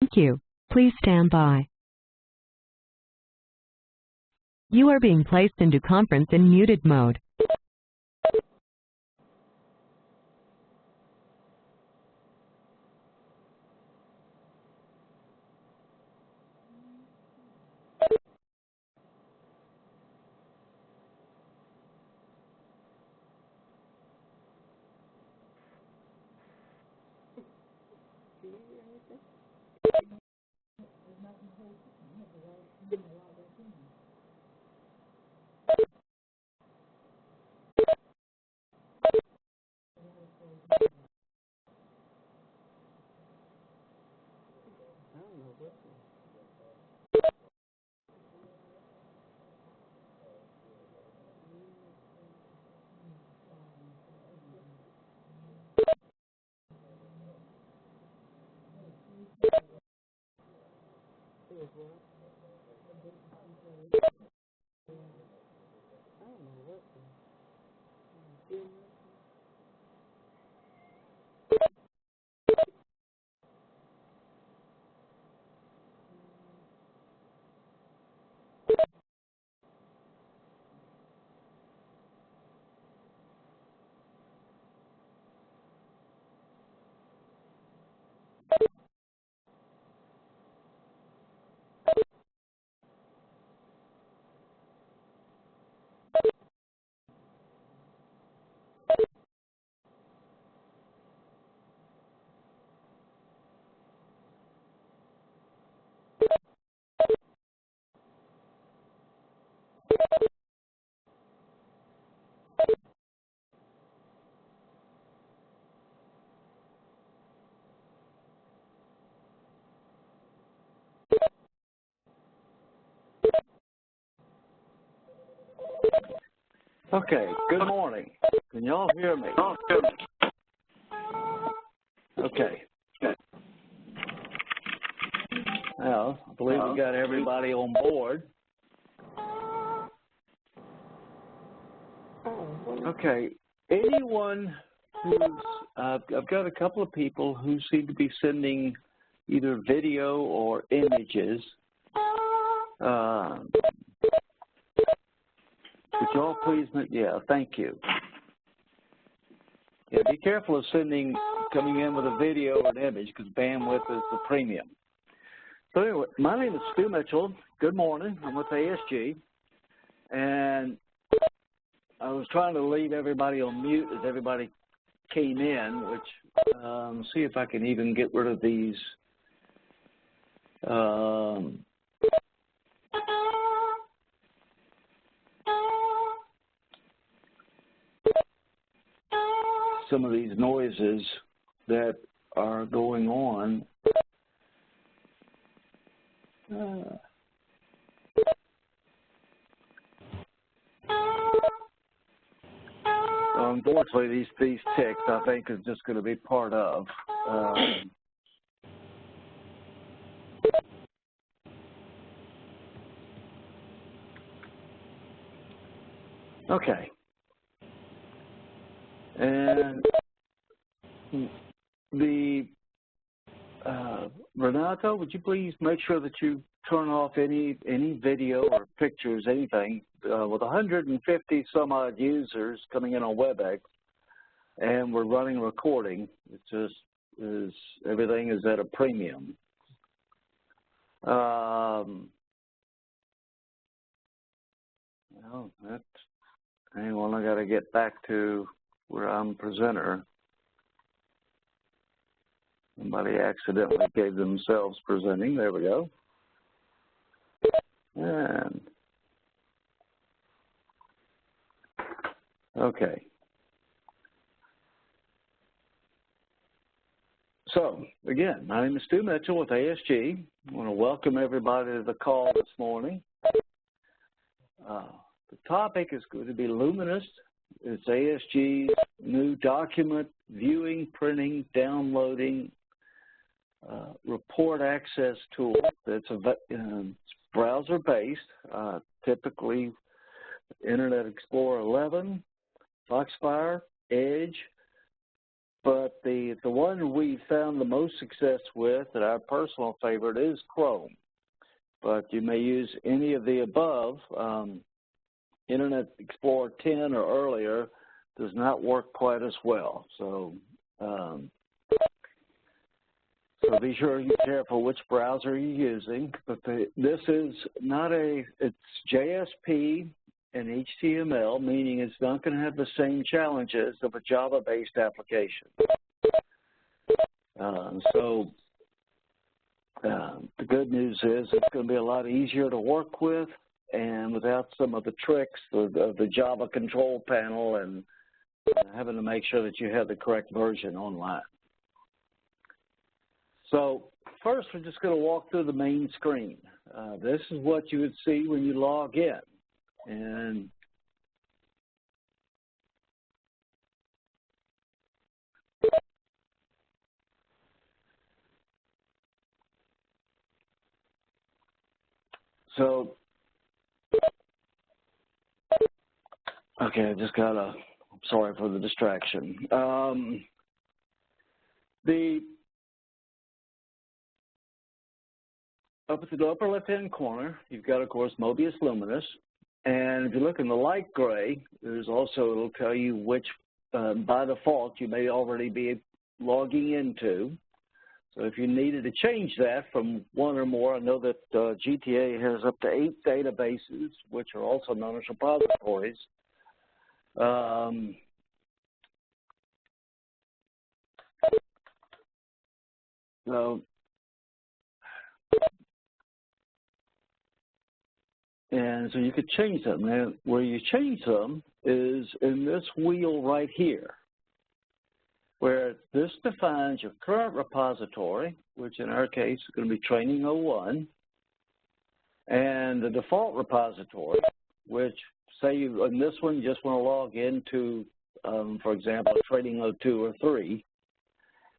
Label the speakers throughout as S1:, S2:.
S1: Thank you. Please stand by. You are being placed into conference in muted mode.
S2: Okay, good morning. Can y'all hear me? Okay. Well, I believe we got everybody on board. Okay, anyone who's, I've got a couple of people who seem to be sending either video or images. Could y'all please, yeah, thank you. Yeah, be careful of coming in with a video or an image because bandwidth is the premium. So anyway, my name is Stu Mitchell. Good morning. I'm with ASG. And I was trying to leave everybody on mute as everybody came in, which, see if I can even get rid of these. Some of these noises that are going on. Unfortunately, these ticks, I think, is just going to be part of. Okay. And Renato, would you please make sure that you turn off any video or pictures, anything, with 150 some odd users coming in on WebEx, and we're running a recording. It just is, everything is at a premium. Well, hang on, I got to get back to where I'm presenter. Somebody accidentally gave themselves presenting. There we go. And okay. So again, my name is Stu Mitchell with ASG. I want to welcome everybody to the call this morning. The topic is going to be Luminist. It's ASG's new document viewing, printing, downloading, report access tool. That's browser-based, typically Internet Explorer 11, Foxfire, Edge, But the one we found the most success with, and our personal favorite, is Chrome. But you may use any of the above. Internet Explorer 10 or earlier does not work quite as well. So be sure you're careful which browser you're using. But this is not it's JSP and HTML, meaning it's not going to have the same challenges of a Java-based application. The good news is it's going to be a lot easier to work with, and without some of the tricks of the Java control panel and having to make sure that you have the correct version online. So first, we're just going to walk through the main screen. This is what you would see when you log in. And so, okay, I just got I'm sorry for the distraction. Up at the upper left-hand corner, you've got, of course, Mobius Luminous. And if you look in the light gray, there's also, it'll tell you which, by default, you may already be logging into. So if you needed to change that from one or more, I know that GTA has up to 8 databases, which are also known as repositories. And so you could change them. And where you change them is in this wheel right here, where this defines your current repository, which in our case is going to be Training1, and the default repository, which say you, in this one you just want to log into, for example, Training02 or 3,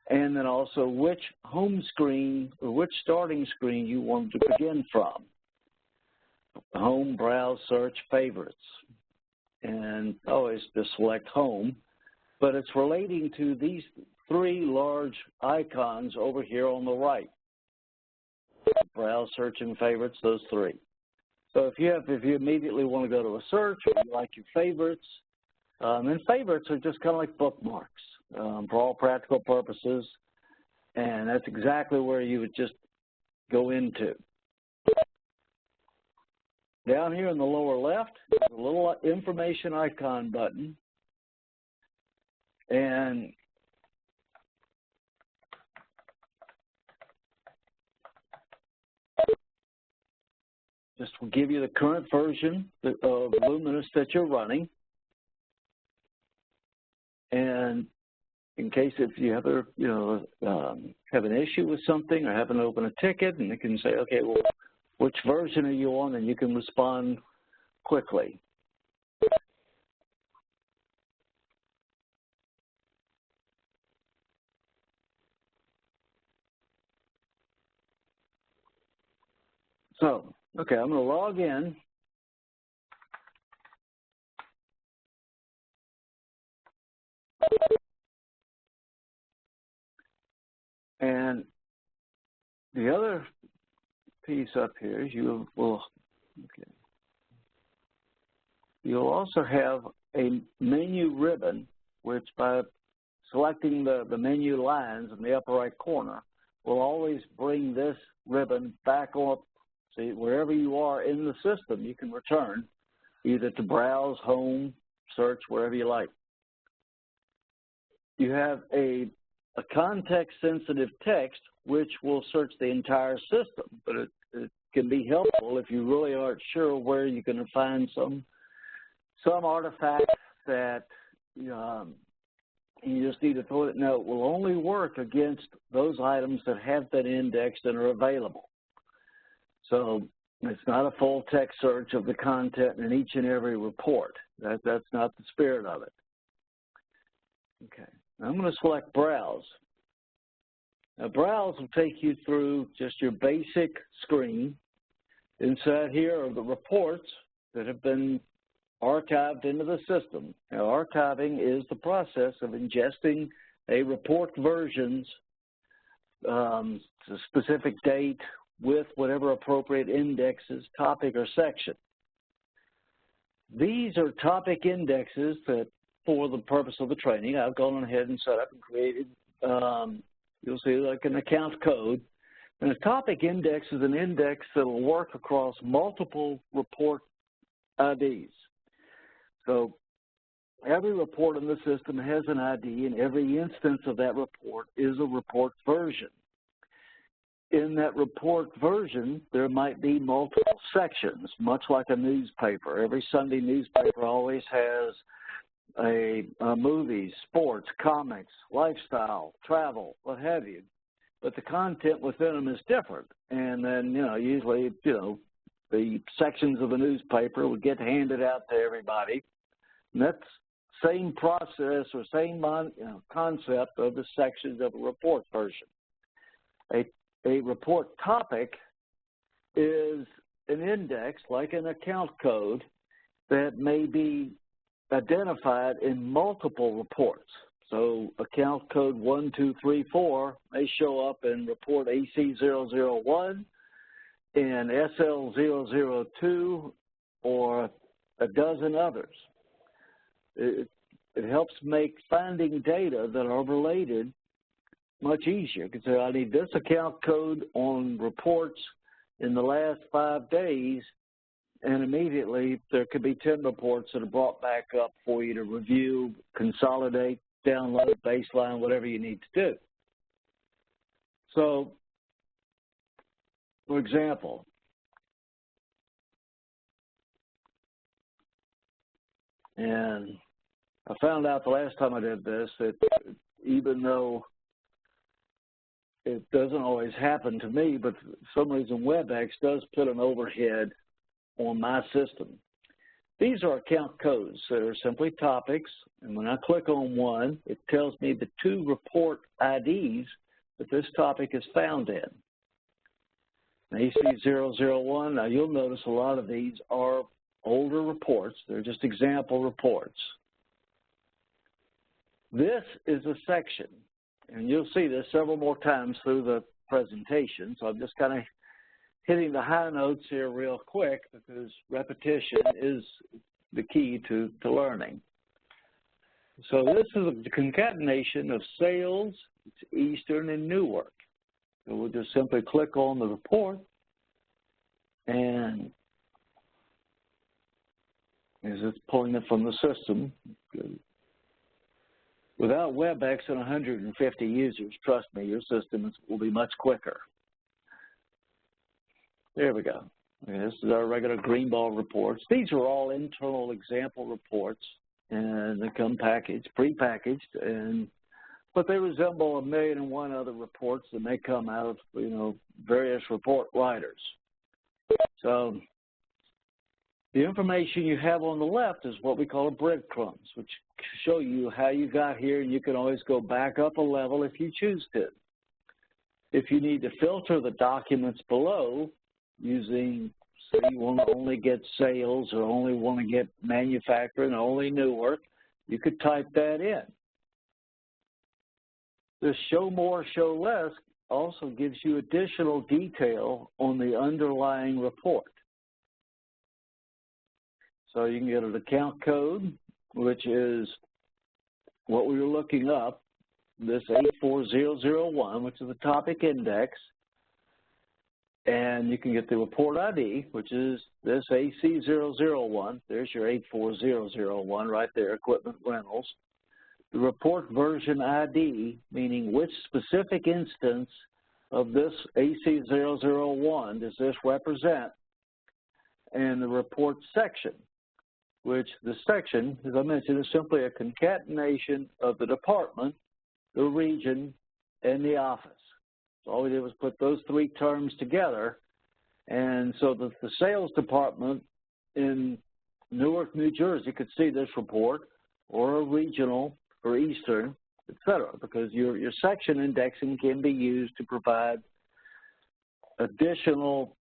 S2: and then also which home screen or which starting screen you want to begin from. Home, browse, search, favorites, and always just select home, but it's relating to these 3 large icons over here on the right. Browse, search, and favorites, those 3. So if you immediately want to go to a search, or you like your favorites, and favorites are just kind of like bookmarks for all practical purposes, and that's exactly where you would just go into. Down here in the lower left, there's a little information icon button. And just will give you the current version of Luminous that you're running. And in case if you have have an issue with something or haven't opened a ticket, and it can say, okay, well, which version are you on, and you can respond quickly. So, okay, I'm going to log in. And the other piece up here is you'll also have a menu ribbon, which by selecting the menu lines in the upper right corner will always bring this ribbon back up. See, wherever you are in the system, you can return either to browse, home, search, wherever you like. You have a context-sensitive text, which will search the entire system, but it can be helpful if you really aren't sure where you're going to find some artifacts that you just need to throw it. No, it will only work against those items that have been indexed and are available. So it's not a full text search of the content in each and every report. That's not the spirit of it. Okay, I'm going to select Browse. Now, Browse will take you through just your basic screen. Inside here are the reports that have been archived into the system. Now, archiving is the process of ingesting a report version's specific date with whatever appropriate indexes, topic, or section. These are topic indexes that, for the purpose of the training, I've gone ahead and set up and created, you'll see like an account code. And a topic index is an index that will work across multiple report IDs. So every report in the system has an ID, and every instance of that report is a report version. In that report version, there might be multiple sections, much like a newspaper. Every Sunday newspaper always has a movies, sports, comics, lifestyle, travel, what have you. But the content within them is different. And then, usually, the sections of the newspaper would get handed out to everybody. And that's same process or same concept of the sections of a report version. A report topic is an index, like an account code, that may be identified in multiple reports. So account code 1234 may show up in report AC001, in SL002, or a dozen others. It helps make finding data that are related much easier. You can say, I need this account code on reports in the last 5 days, and immediately there could be 10 reports that are brought back up for you to review, consolidate, download, baseline, whatever you need to do. So, for example, and I found out the last time I did this that even though it doesn't always happen to me, but for some reason WebEx does put an overhead on my system. These are account codes that are simply topics, and when I click on one, it tells me the 2 report IDs that this topic is found in. AC001, now you'll notice a lot of these are older reports. They're just example reports. This is a section, and you'll see this several more times through the presentation, so I'm just kind of hitting the high notes here real quick because repetition is the key to learning. So this is a concatenation of sales, Eastern, and Newark. So we'll just simply click on the report, and as it's pulling it from the system, without WebEx and 150 users, trust me, your system will be much quicker. There we go. Okay, this is our regular greenball reports. These are all internal example reports, and they come packaged, pre-packaged, but they resemble 1,000,001 other reports that may come out of various report writers. So the information you have on the left is what we call a breadcrumbs, which show you how you got here, and you can always go back up a level if you choose to. If you need to filter the documents below using, say you want to only get sales or only want to get manufacturing, only Newark, you could type that in. The show more, show less also gives you additional detail on the underlying report. So you can get an account code, which is what we were looking up, this 84001, which is the topic index, and you can get the report ID, which is this AC001. There's your 84001 right there, equipment rentals. The report version ID, meaning which specific instance of this AC001 does this represent, and the report section, which the section, as I mentioned, is simply a concatenation of the department, the region, and the office. So all we did was put those 3 terms together, and so that the sales department in Newark, New Jersey could see this report, or a regional or Eastern, et cetera, because your section indexing can be used to provide additional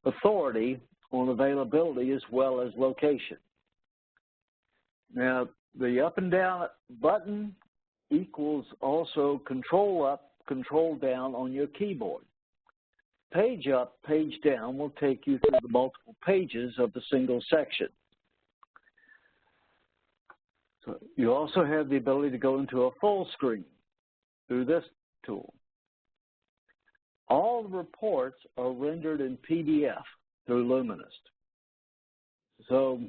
S2: authority on availability as well as location. Now, the up and down button equals also control up, control down on your keyboard. Page up, page down will take you through the multiple pages of the single section. So you also have the ability to go into a full screen through this tool. All the reports are rendered in PDF through Luminist. So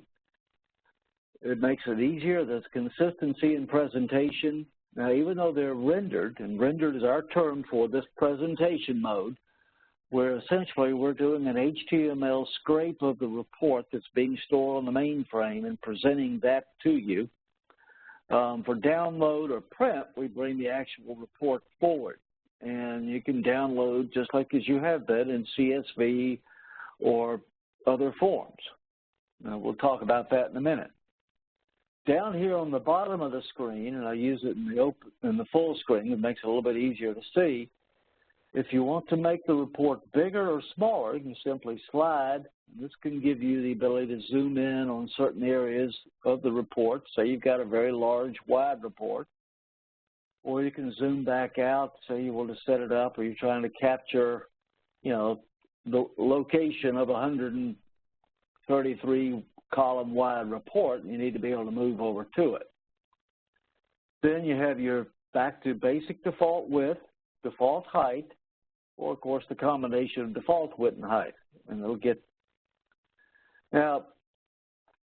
S2: it makes it easier. There's consistency in presentation. Now, even though they're rendered, and rendered is our term for this presentation mode, where essentially we're doing an HTML scrape of the report that's being stored on the mainframe and presenting that to you. For download or print, we bring the actual report forward. And you can download just like as you have been in CSV or other forms. Now, we'll talk about that in a minute. Down here on the bottom of the screen, and I use it in the full screen, it makes it a little bit easier to see. If you want to make the report bigger or smaller, you can simply slide. This can give you the ability to zoom in on certain areas of the report. Say you've got a very large, wide report. Or you can zoom back out, say you want to set it up, or you're trying to capture, you know, the location of a 133 column wide report, and you need to be able to move over to it. Then you have your back to basic default width, default height, or of course the combination of default width and height, and it'll get. Now,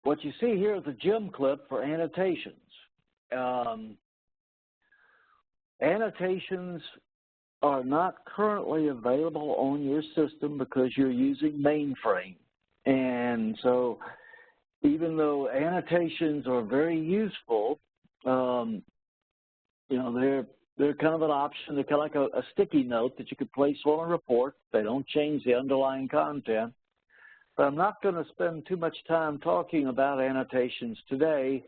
S2: what you see here is a gem clip for annotations. Annotations are not currently available on your system because you're using mainframe. And so even though annotations are very useful, you know, they're kind of an option. They're kind of like a sticky note that you could place on a report. They don't change the underlying content. But I'm not going to spend too much time talking about annotations today,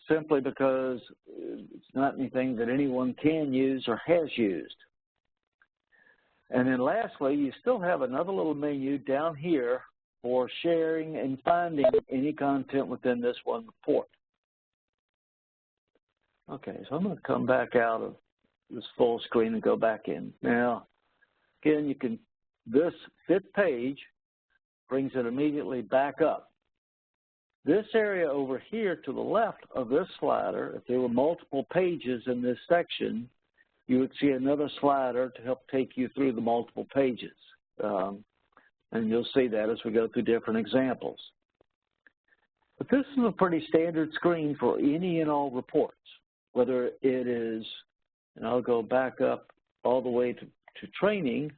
S2: simply because it's not anything that anyone can use or has used. And then lastly, you still have another little menu down here for sharing and finding any content within this one report. Okay, so I'm going to come back out of this full screen and go back in. Now, again, you can, this fit page brings it immediately back up. This area over here to the left of this slider, if there were multiple pages in this section, you would see another slider to help take you through the multiple pages. And you'll see that as we go through different examples. But this is a pretty standard screen for any and all reports, whether it is, and I'll go back up all the way to training,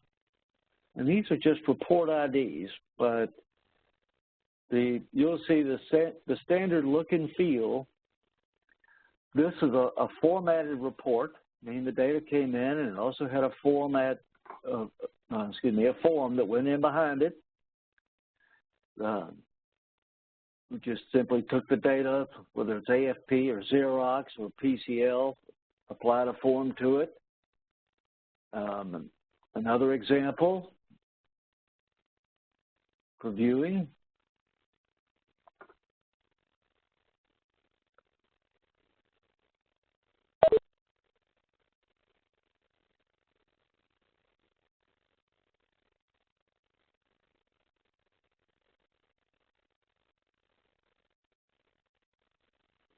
S2: and these are just report IDs, but you'll see the standard look and feel. This is a formatted report, meaning the data came in, and it also had a format, a form that went in behind it. We just simply took the data, whether it's AFP or Xerox or PCL, applied a form to it. Another example for viewing.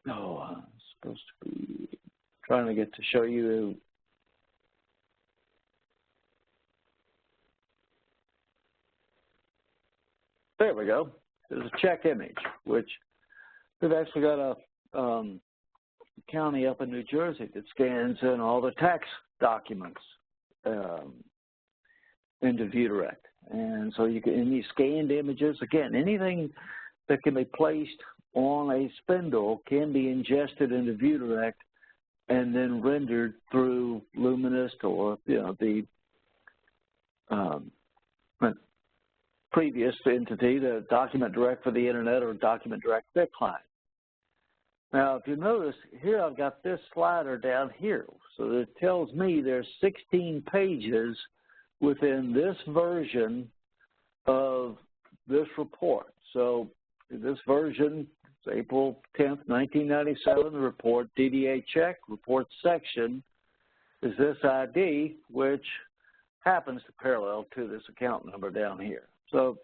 S2: Oh, I'm supposed to be trying to get to show you. There we go. There's a check image, which we've actually got a county up in New Jersey that scans in all the tax documents into ViewDirect. And so you can, in these scanned images, again, anything that can be placed on a spindle can be ingested into ViewDirect and then rendered through Luminist or, you know, the previous entity, the Document Direct for the Internet or Document Direct Fit Client. Now, if you notice, here I've got this slider down here. So it tells me there's 16 pages within this version of this report. So this version, it's April 10th, 1997, the report, DDA check, report section, is this ID, which happens to parallel to this account number down here. So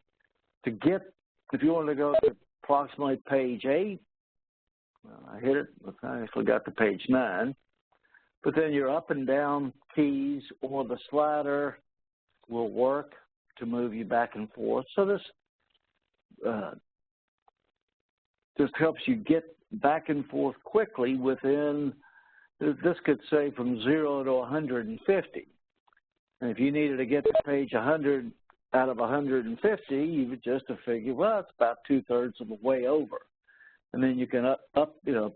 S2: to get, if you want to go to approximately page 8, I hit it, I actually got to page 9, but then your up and down keys or the slider will work to move you back and forth. So this just helps you get back and forth quickly within, this could say from 0 to 150. And if you needed to get to page 100 out of 150, you would just have figured, well, it's about 2/3 of the way over. And then you can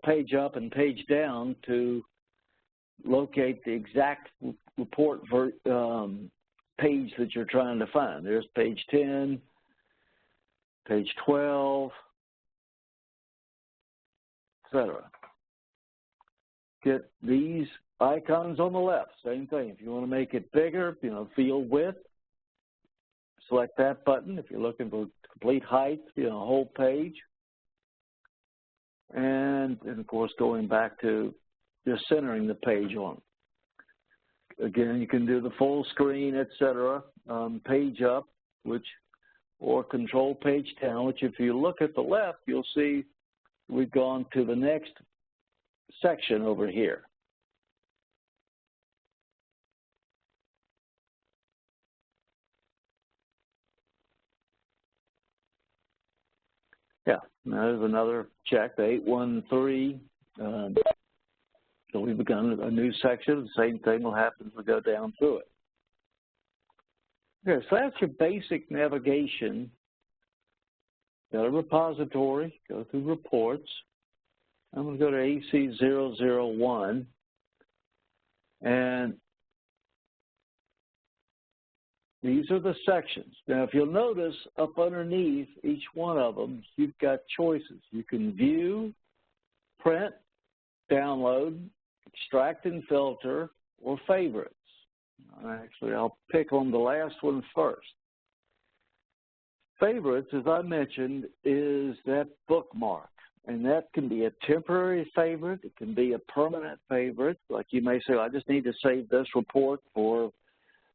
S2: page up and page down to locate the exact report page that you're trying to find. There's page 10, page 12, etc. Get these icons on the left, same thing. If you want to make it bigger, field width, select that button. If you're looking for complete height, whole page. And of course, going back to just centering the page on. Again, you can do the full screen, etc. Page up, or control page down, which if you look at the left, you'll see we've gone to the next section over here. Yeah, there's another check, the 813. So we've begun a new section. The same thing will happen as we go down through it. Okay, so that's your basic navigation. Got a repository, go through reports. I'm going to go to AC001. And these are the sections. Now, if you'll notice, up underneath each one of them, you've got choices. You can view, print, download, extract and filter, or favorites. Actually, I'll pick on the last one first. Favorites, as I mentioned, is that bookmark. And that can be a temporary favorite. It can be a permanent favorite. Like you may say, I just need to save this report for,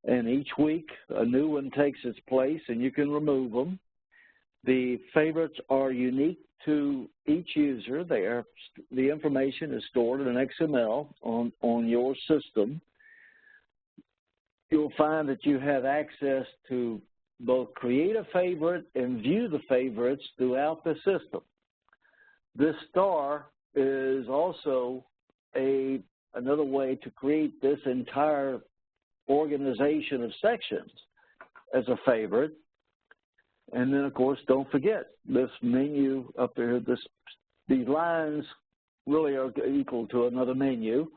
S2: and each week a new one takes its place, and you can remove them. The favorites are unique to each user. The information is stored in XML on your system. You'll find that you have access to both create a favorite and view the favorites throughout the system. This star is also another way to create this entire organization of sections as a favorite. And then, of course, don't forget this menu up there. These lines really are equal to another menu,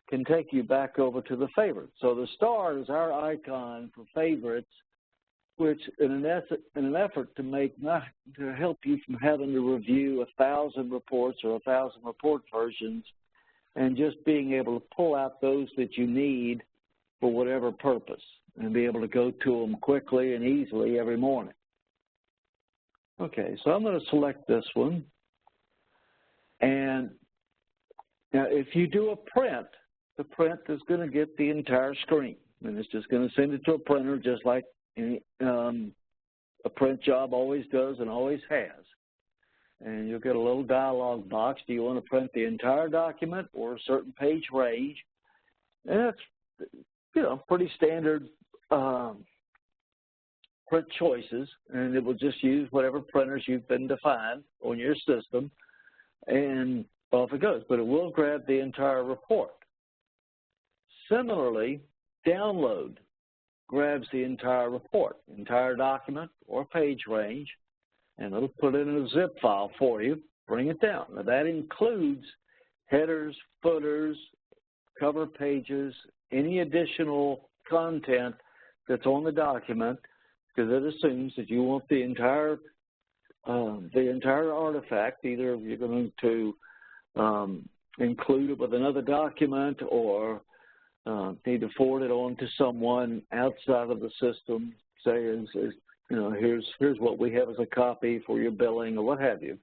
S2: can take you back over to the favorites. So the star is our icon for favorites, which in an effort to help you from having to review 1,000 reports or 1,000 report versions, and just being able to pull out those that you need for whatever purpose and be able to go to them quickly and easily every morning. Okay, so I'm going to select this one. And now if you do a print, the print is going to get the entire screen. And it's just going to send it to a printer just like a print job always does and always has. And you'll get a little dialog box. Do you want to print the entire document or a certain page range? And that's, pretty standard print choices, and it will just use whatever printers you've been defined on your system, and off it goes. But it will grab the entire report. Similarly, download grabs the entire report, entire document or page range, and it'll put it in a zip file for you, bring it down. Now that includes headers, footers, cover pages, any additional content that's on the document, because it assumes that you want the entire artifact. Either you're going to include it with another document, or need to forward it on to someone outside of the system, say, as here's what we have as a copy for your billing or what have you.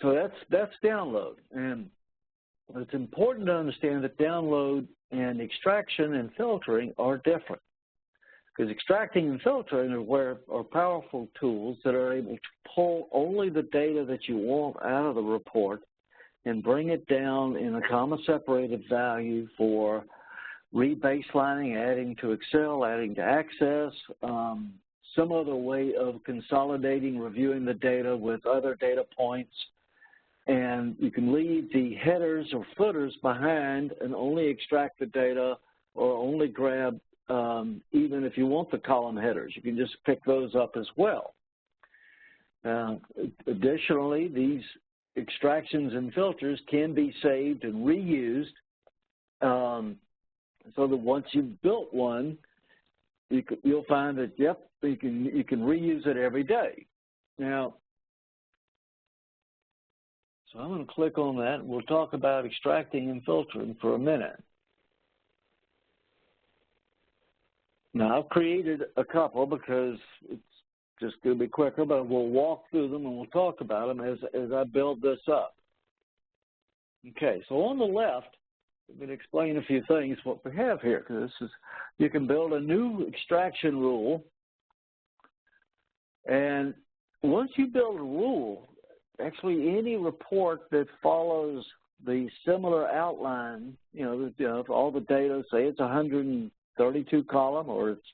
S2: So that's download. And it's important to understand that download and extraction and filtering are different. Because extracting and filtering are powerful tools that are able to pull only the data that you want out of the report and bring it down in a comma-separated value for rebaselining, adding to Excel, adding to Access, some other way of consolidating, reviewing the data with other data points. And you can leave the headers or footers behind and only extract the data or only grab, even if you want the column headers, you can just pick those up as well. Additionally, these extractions and filters can be saved and reused, so that once you've built one, you'll find that, yep, you can reuse it every day. Now, so I'm going to click on that, and we'll talk about extracting and filtering for a minute. Now, I've created a couple because it's just going to be quicker, but we'll walk through them and we'll talk about them as I build this up. Okay, so on the left, I'm going to explain a few things what we have here, because this is, you can build a new extraction rule, and once you build a rule, actually any report that follows the similar outline, if all the data, say it's 132 column or it's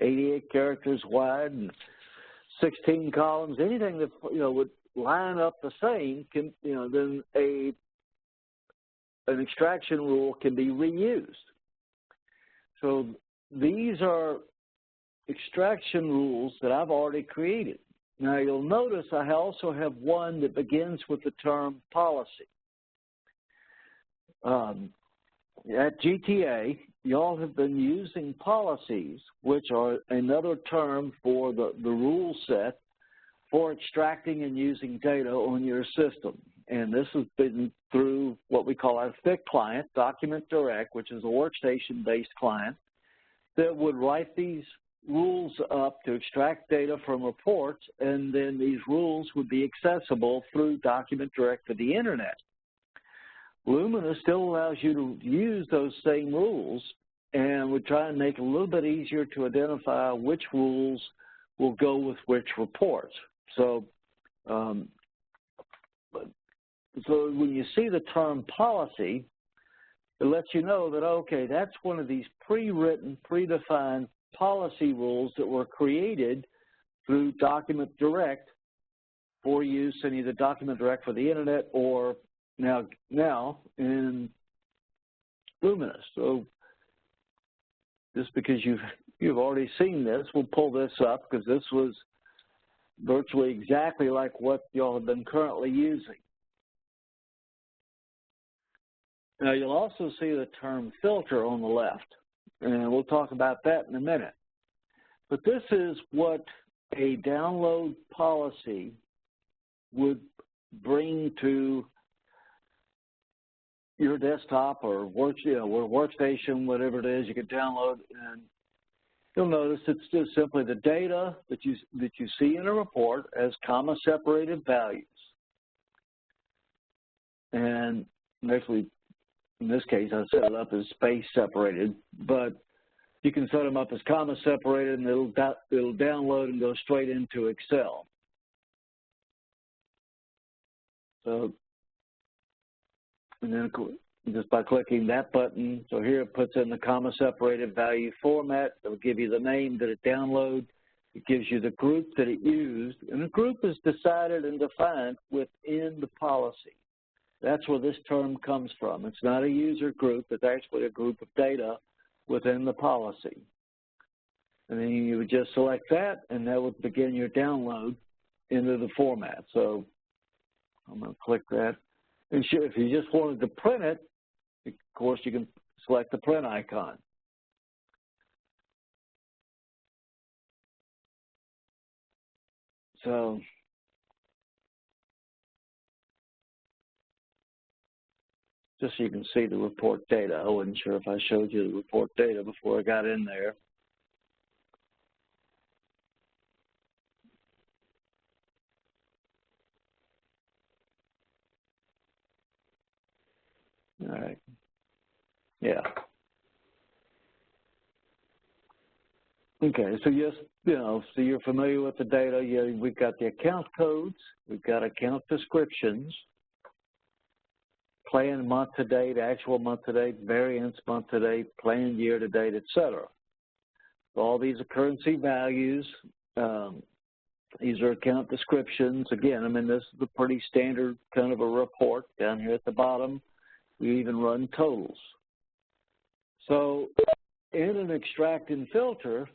S2: 88 characters wide and 16 columns, anything that would line up the same can, then an extraction rule can be reused. So these are extraction rules that I've already created. Now you'll notice I also have one that begins with the term policy. At GTA, y'all have been using policies, which are another term for the rule set for extracting and using data on your system. And this has been through what we call our thick client, Document Direct, which is a workstation-based client that would write these rules up to extract data from reports, and then these rules would be accessible through Document Direct to the Internet. Lumina still allows you to use those same rules, and we try and make it a little bit easier to identify which rules will go with which reports. So, so when you see the term policy, it lets you know that, okay, that's one of these pre-written, predefined policy rules that were created through Document Direct for use in either Document Direct for the Internet or now in Luminous. So just because you've already seen this, we'll pull this up because this was virtually exactly like what y'all have been currently using. Now you'll also see the term filter on the left, and we'll talk about that in a minute. But this is what a download policy would bring to your desktop or workstation, whatever it is you can download, and you'll notice it's just simply the data that you see in a report as comma-separated values. And actually, in this case, I set it up as space-separated, but you can set them up as comma-separated, and it'll download and go straight into Excel. So, and then just by clicking that button, so here it puts in the comma-separated value format. It'll give you the name that it downloaded. It gives you the group that it used, and the group is decided and defined within the policy. That's where this term comes from. It's not a user group. It's actually a group of data within the policy. And then you would just select that, and that would begin your download into the format. So I'm going to click that. And sure, if you just wanted to print it, of course, you can select the print icon. So just so you can see the report data. I wasn't sure if I showed you the report data before I got in there. right. Yeah. Okay, so yes, so you're familiar with the data. Yeah, we've got the account codes, we've got account descriptions, planned month to date, actual month to date, variance month to date, planned year to date, et cetera. So all these are currency values. These are account descriptions. Again, I mean, this is a pretty standard kind of a report. Down here at the bottom, we even run totals. So in an extract and filter,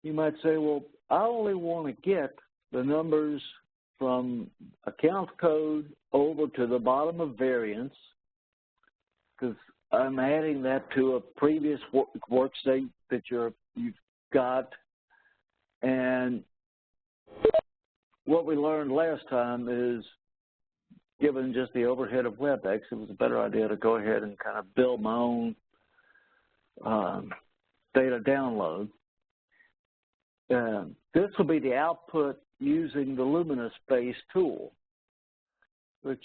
S2: you might say, well, I only want to get the numbers from account code over to the bottom of variance because I'm adding that to a previous workstate that you've got. And what we learned last time is, given just the overhead of WebEx, it was a better idea to go ahead and kind of build my own data download. This will be the output using the Luminous-based tool, which,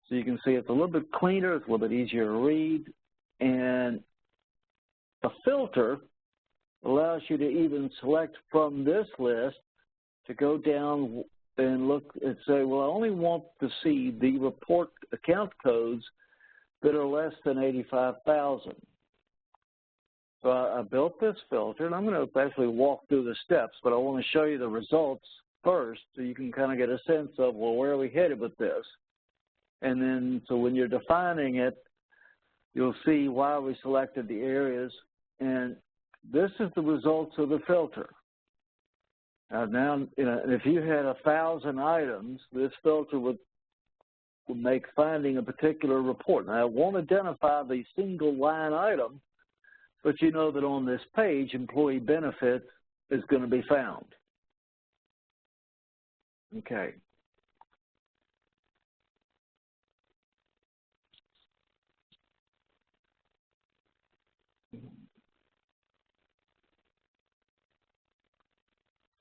S2: so you can see it's a little bit cleaner, it's a little bit easier to read, and a filter allows you to even select from this list to go down and look and say, well, I only want to see the report account codes that are less than 85,000. So I built this filter, and I'm going to actually walk through the steps, but I want to show you the results first so you can kind of get a sense of, well, where are we headed with this? And then, so when you're defining it, you'll see why we selected the areas, and this is the results of the filter. Now, if you had 1,000 items, this filter would make finding a particular report. Now, it won't identify the single line item, but you know that on this page, employee benefits is going to be found. Okay.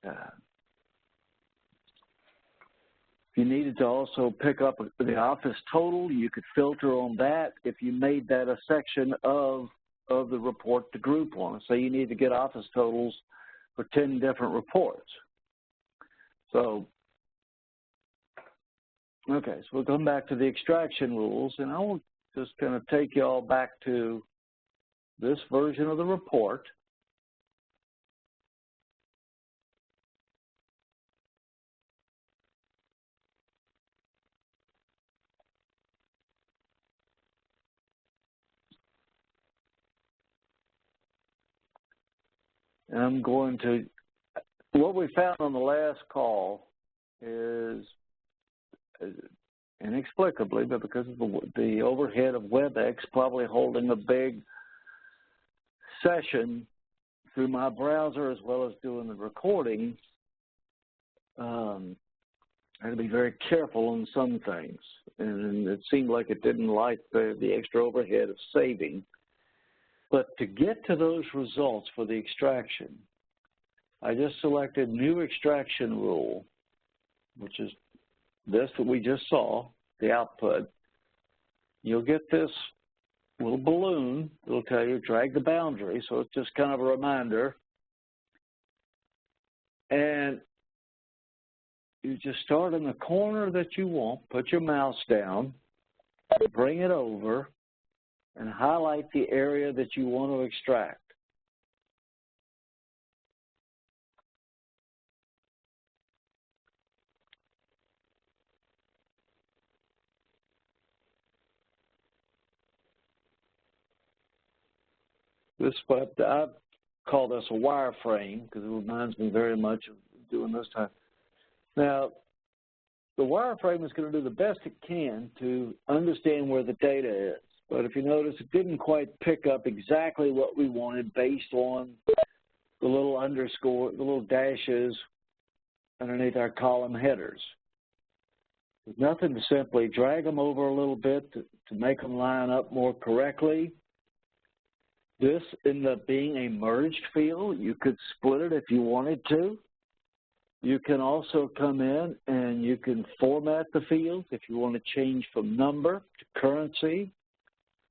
S2: If you needed to also pick up the office total, you could filter on that if you made that a section of the report to group on. So you need to get office totals for 10 different reports. So, okay, so we'll come back to the extraction rules, and I will just kind of take you all back to this version of the report. And I'm going to, what we found on the last call is, inexplicably, but because of the overhead of WebEx probably holding a big session through my browser as well as doing the recording, I had to be very careful on some things. And it seemed like it didn't like the extra overhead of saving. But to get to those results for the extraction, I just selected New Extraction Rule, which is this that we just saw, the output. You'll get this little balloon. It'll tell you drag the boundary, so it's just kind of a reminder. And you just start in the corner that you want, put your mouse down, bring it over, and highlight the area that you want to extract. This, what I call this a wireframe because it reminds me very much of doing this time. Now, the wireframe is going to do the best it can to understand where the data is. But if you notice, it didn't quite pick up exactly what we wanted based on the little underscore, the little dashes underneath our column headers. There's nothing to simply drag them over a little bit to make them line up more correctly. This ended up being a merged field. You could split it if you wanted to. You can also come in and you can format the fields if you want to change from number to currency,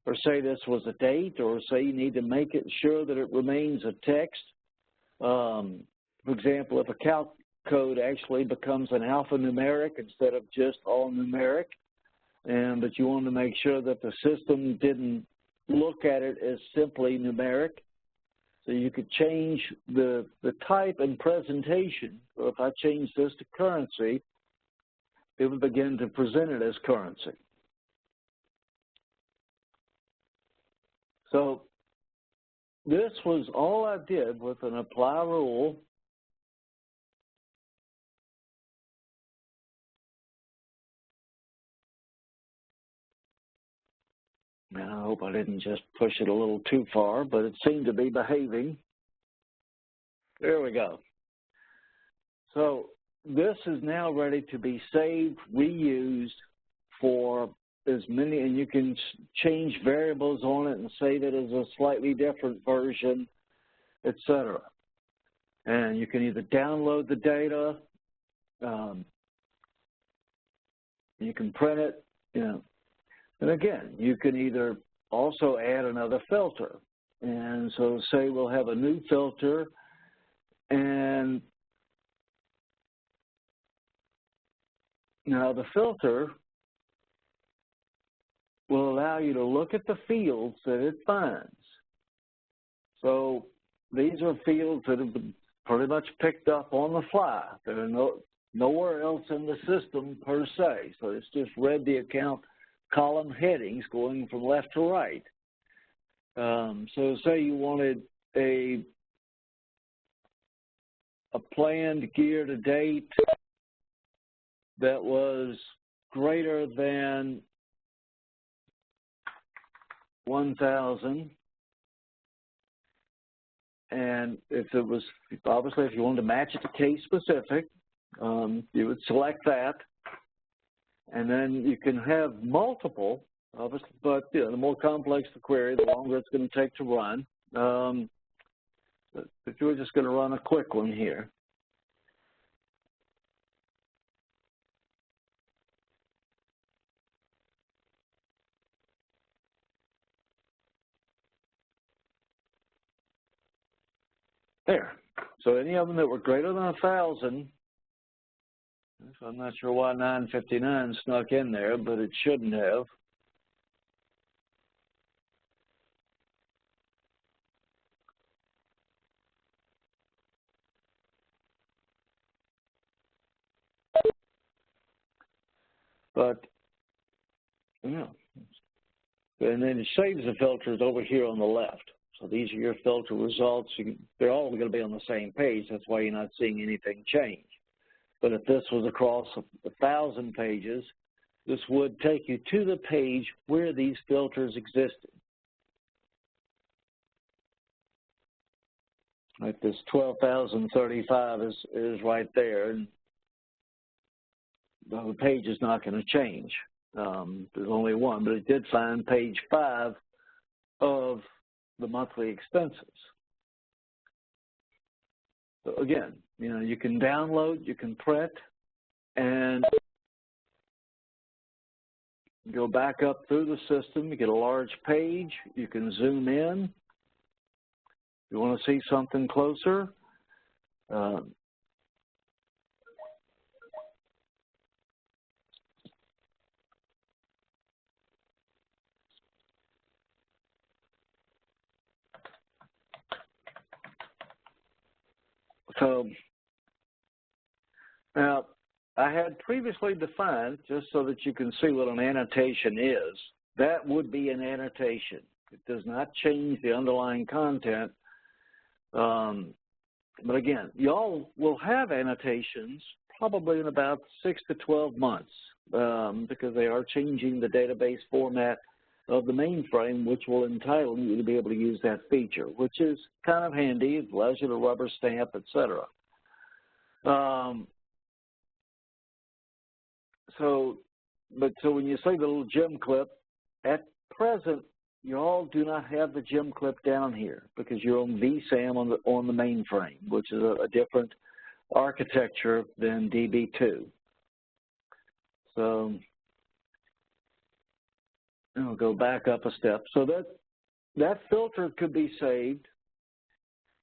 S2: or say this was a date, or say you need to make it sure that it remains a text. For example, if a calc code actually becomes an alphanumeric instead of just all numeric, but you want to make sure that the system didn't look at it as simply numeric. So you could change the type and presentation. So if I change this to currency, it would begin to present it as currency. So this was all I did with an apply rule. And I hope I didn't just push it a little too far, but it seemed to be behaving. There we go. So this is now ready to be saved, reused for as many, and you can change variables on it and save it as a slightly different version, etc. And you can either download the data, you can print it, and again, you can either also add another filter. And so say we'll have a new filter, and now the filter will allow you to look at the fields that it finds. So these are fields that have been pretty much picked up on the fly. They're nowhere else in the system per se. So it's just read the account column headings going from left to right. So say you wanted a planned year to date that was greater than 1,000, and if it was, obviously if you wanted to match it to case specific, you would select that, and then you can have multiple, obviously, but the more complex the query, the longer it's going to take to run. But we're just going to run a quick one here. There. So any of them that were greater than 1,000, so I'm not sure why 959 snuck in there, but it shouldn't have. But, and then it saves the filters over here on the left. So these are your filter results. They're all going to be on the same page. That's why you're not seeing anything change. But if this was across 1,000 pages, this would take you to the page where these filters existed. Like this 12,035 is right there, and the page is not going to change. There's only one, but it did find page 5 of the monthly expenses. So again, you can download, you can print, and go back up through the system. You get a large page. You can zoom in. You want to see something closer. So now I had previously defined, just so that you can see what an annotation is, that would be an annotation. It does not change the underlying content. But again, y'all will have annotations probably in about 6 to 12 months because they are changing the database format of the mainframe, which will entitle you to be able to use that feature, which is kind of handy. It allows you to rubber stamp, etc. So when you say the little gem clip, at present, you all do not have the gem clip down here because you're on VSAM on the mainframe, which is a different architecture than DB2. So I'll go back up a step. So that filter could be saved.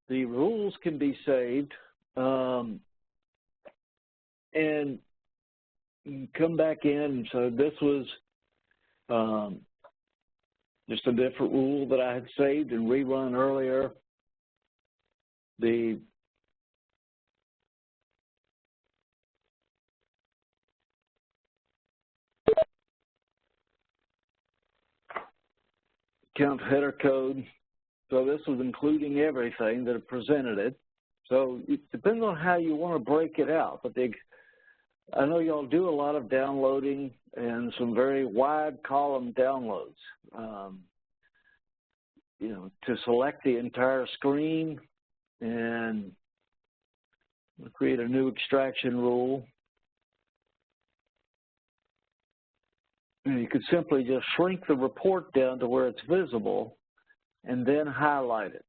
S2: The rules can be saved. And you come back in. So this was just a different rule that I had saved and rerun earlier. The account header code. So this was including everything that presented it. So it depends on how you want to break it out. But I know y'all do a lot of downloading and some very wide column downloads. You know, to select the entire screen and create a new extraction rule. And you could simply just shrink the report down to where it's visible and then highlight it.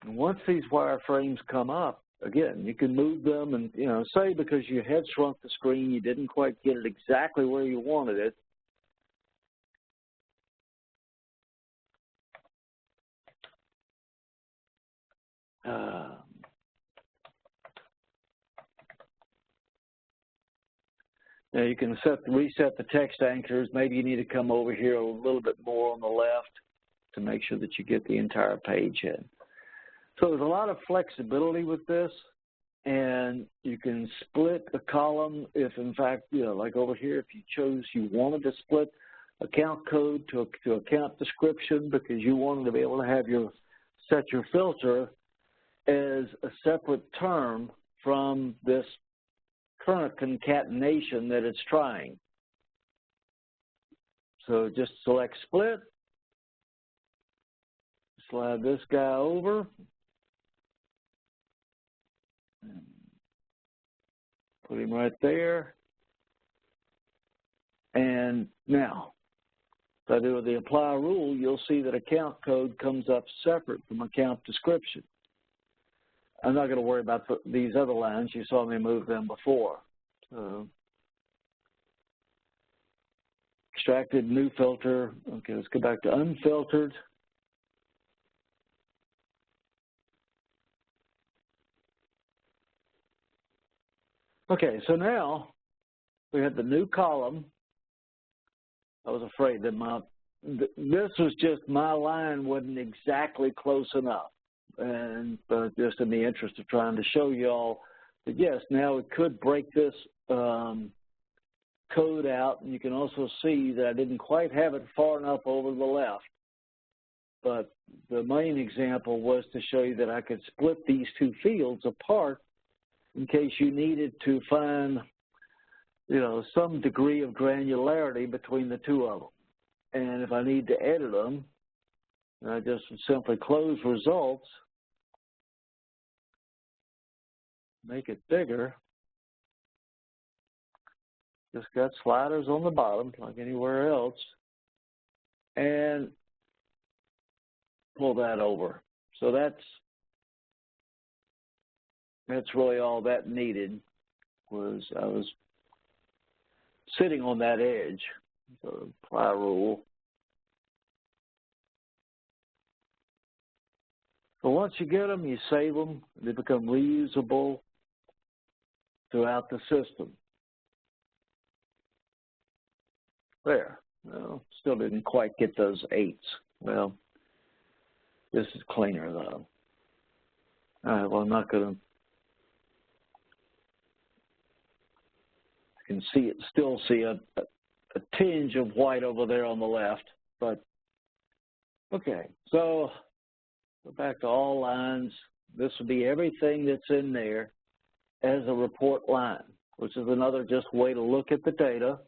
S2: And once these wireframes come up, again, you can move them and, you know, say because you had shrunk the screen, you didn't quite get it exactly where you wanted it. Now you can reset the text anchors. Maybe you need to come over here a little bit more on the left to make sure that you get the entire page in. So there's a lot of flexibility with this, and you can split a column if, in fact, you know, like over here, if you chose you wanted to split account code to account description because you wanted to be able to have set your filter as a separate term from this current concatenation that it's trying. So just select split, slide this guy over, put him right there, and now, if I do the apply rule, you'll see that account code comes up separate from account description. I'm not going to worry about these other lines. You saw me move them before. Extracted, new filter. Okay, let's go back to unfiltered. Okay, so now we have the new column. I was afraid that this was just my line wasn't exactly close enough. But just in the interest of trying to show you all that, yes, now it could break this code out. And you can also see that I didn't quite have it far enough over the left. But the main example was to show you that I could split these two fields apart in case you needed to find, you know, some degree of granularity between the two of them. And if I need to edit them, I just simply close results, make it bigger. Just got sliders on the bottom like anywhere else, and pull that over. So that's really all that needed. Was I was sitting on that edge. So apply rule. So once you get them, you save them. They become reusable throughout the system. There. Well, still didn't quite get those 8s. Well, this is cleaner though. All right, well, I'm not going to. I can see it, still see a tinge of white over there on the left, but okay. So go back to all lines. This will be everything that's in there as a report line, which is another just way to look at the data.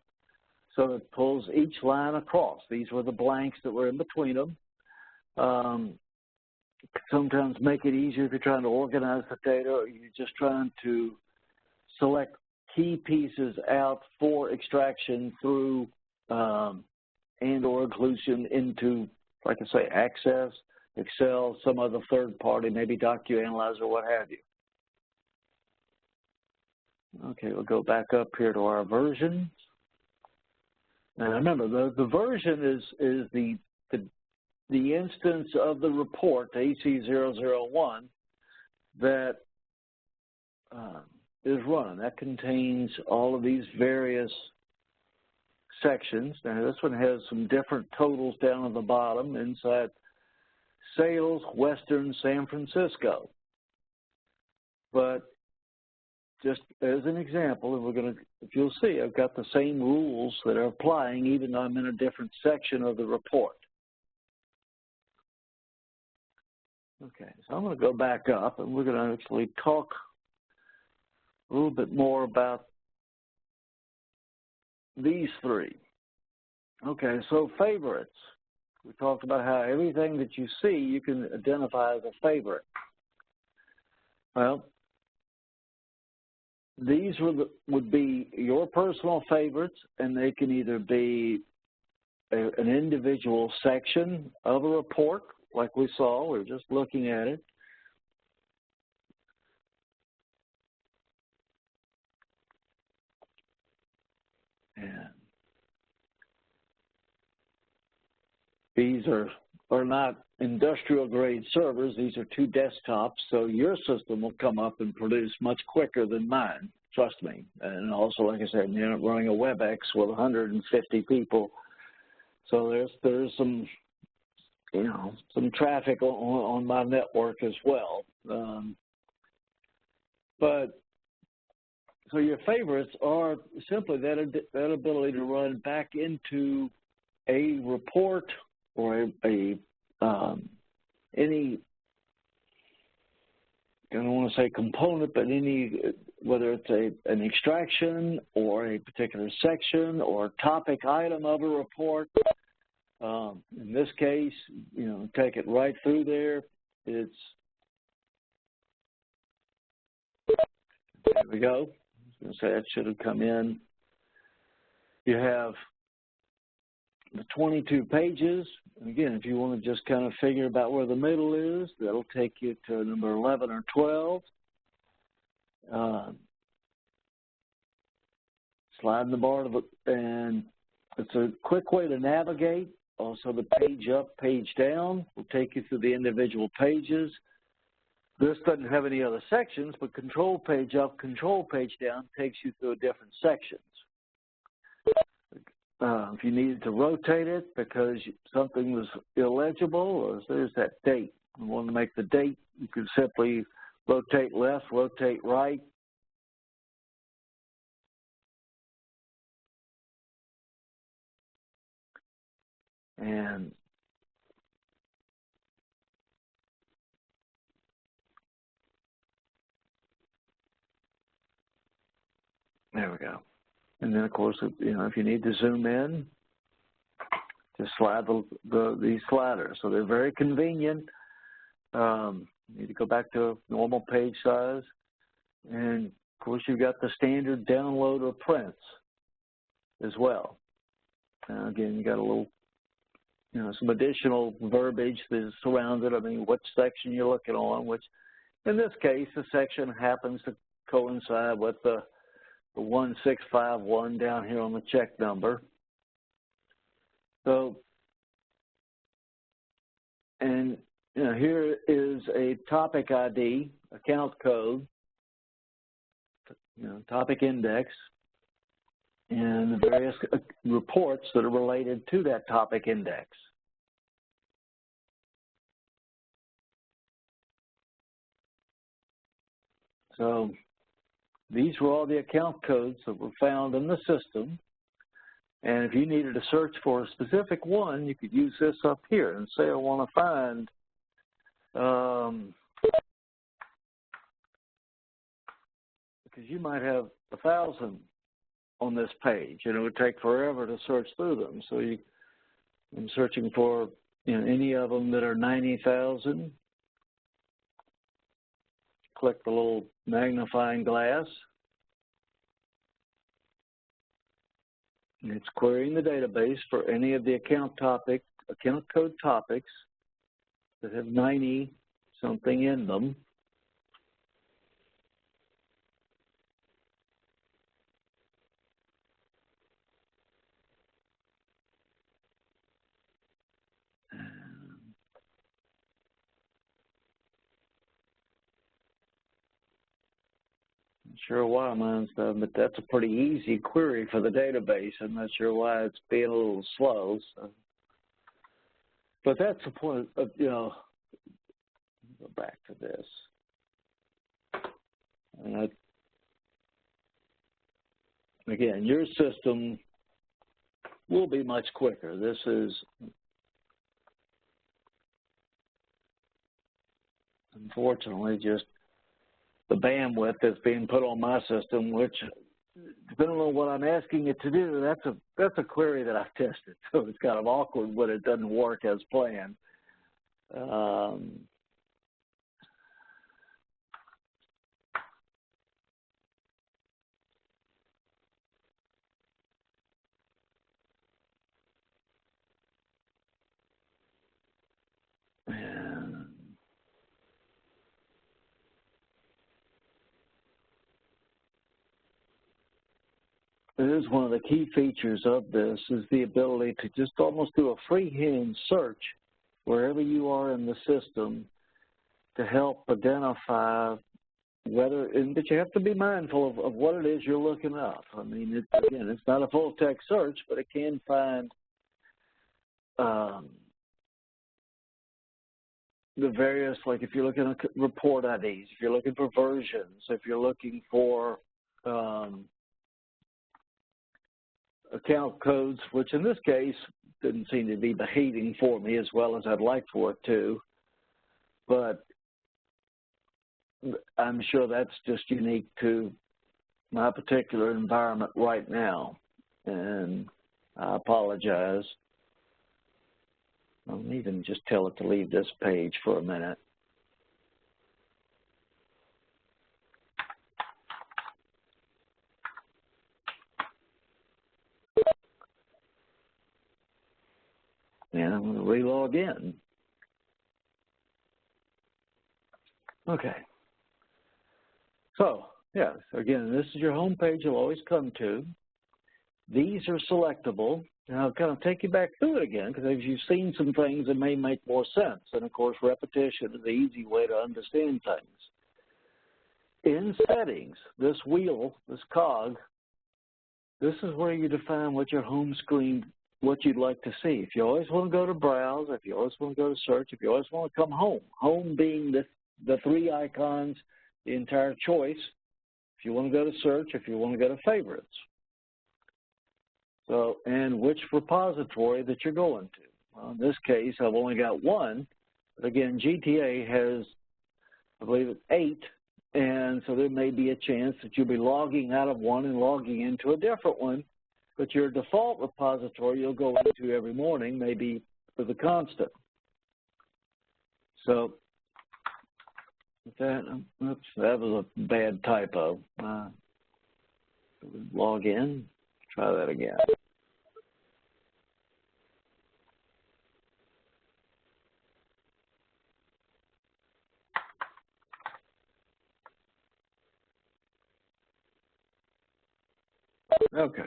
S2: So it pulls each line across. These were the blanks that were in between them. Sometimes make it easier if you're trying to organize the data or you're just trying to select key pieces out for extraction through and or inclusion into, like I say, access. Excel, some other third party, maybe DocuAnalyzer, what have you. Okay, we'll go back up here to our versions. Now remember, the version is the instance of the report, AC001, that is running. That contains all of these various sections. Now this one has some different totals down at the bottom inside sales, Western San Francisco. But just as an example, if you'll see, I've got the same rules that are applying even though I'm in a different section of the report. Okay, so I'm going to go back up and we're going to actually talk a little bit more about these three. Okay, so favorites. We talked about how everything that you see you can identify as a favorite. Well, these would be your personal favorites, and they can either be an individual section of a report, like we saw. We were just looking at it. And these are not industrial grade servers. These are 2 desktops, so your system will come up and produce much quicker than mine, trust me. And also, like I said, you're running a WebEx with 150 people, so there's some, some traffic on my network as well. But so your favorites are simply that ability to run back into a report or any, I don't want to say component, but any, whether it's an extraction or a particular section or topic item of a report. In this case, take it right through there. There we go. I was going to say that should have come in. You have the 22 pages. Again, if you want to just kind of figure about where the middle is, that'll take you to number 11 or 12. Sliding the bar to and it's a quick way to navigate. Also, the page up, page down will take you through the individual pages. This doesn't have any other sections, but control page up, control page down takes you through different sections. If you needed to rotate it because something was illegible, or there's that date. You want to make the date, you can simply rotate left, rotate right. And there we go. And then, of course, if you need to zoom in, just slide these sliders. So they're very convenient. You need to go back to normal page size. And, of course, you've got the standard download or prints as well. Again, you got a little, some additional verbiage that surrounds it. I mean, what section you're looking on, which in this case, the section happens to coincide with the 1651 down here on the check number. So, and here is a topic ID, account code, topic index, and the various reports that are related to that topic index. So these were all the account codes that were found in the system. And if you needed to search for a specific one, you could use this up here and say, I want to find because you might have 1,000 on this page, and it would take forever to search through them. So I'm searching for any of them that are 90,000. Click the little magnifying glass. And it's querying the database for any of the account code topics that have 90 something in them. Not sure why mine's done, but that's a pretty easy query for the database. I'm not sure why it's being a little slow. So. But that's the point of, go back to this. And again, your system will be much quicker. This is, unfortunately, just the bandwidth that's being put on my system, which, depending on what I'm asking it to do, that's a query that I've tested. So it's kind of awkward when it doesn't work as planned. It is one of the key features of this is the ability to just almost do a freehand search wherever you are in the system to help identify whether, but you have to be mindful of what it is you're looking up. I mean, again, it's not a full text search, but it can find the various, like if you're looking at report IDs, if you're looking for versions, if you're looking for account codes, which in this case didn't seem to be behaving for me as well as I'd like for it to, but I'm sure that's just unique to my particular environment right now, and I apologize. I'll even just tell it to leave this page for a minute. And I'm going to relog in. Okay. So, yeah, again, this is your home page you'll always come to. These are selectable. And I'll kind of take you back through it again because as you've seen some things that may make more sense. And, of course, repetition is the easy way to understand things. In settings, this wheel, this cog, this is where you define what your home screen, what you'd like to see. If you always want to go to browse, if you always want to go to search, if you always want to come home, home being the three icons, the entire choice. If you want to go to search, if you want to go to favorites. So, and which repository that you're going to. Well, in this case, I've only got one, but again, GTA has, I believe it's 8, and so there may be a chance that you'll be logging out of one and logging into a different one, but your default repository you'll go into every morning may be for the constant. So, that, oops, that was a bad typo. Log in, try that again. Okay.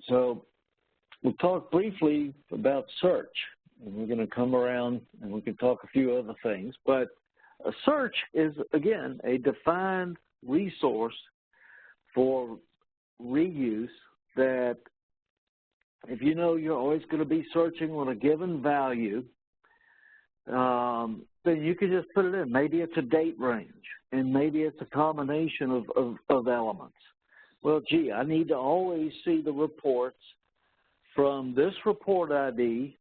S2: So we'll talk briefly about search. And we're going to come around and we can talk a few other things. But a search is, again, a defined resource for reuse that if you know you're always going to be searching on a given value, then you can just put it in. Maybe it's a date range, and maybe it's a combination of elements. Well, gee, I need to always see the reports from this report ID.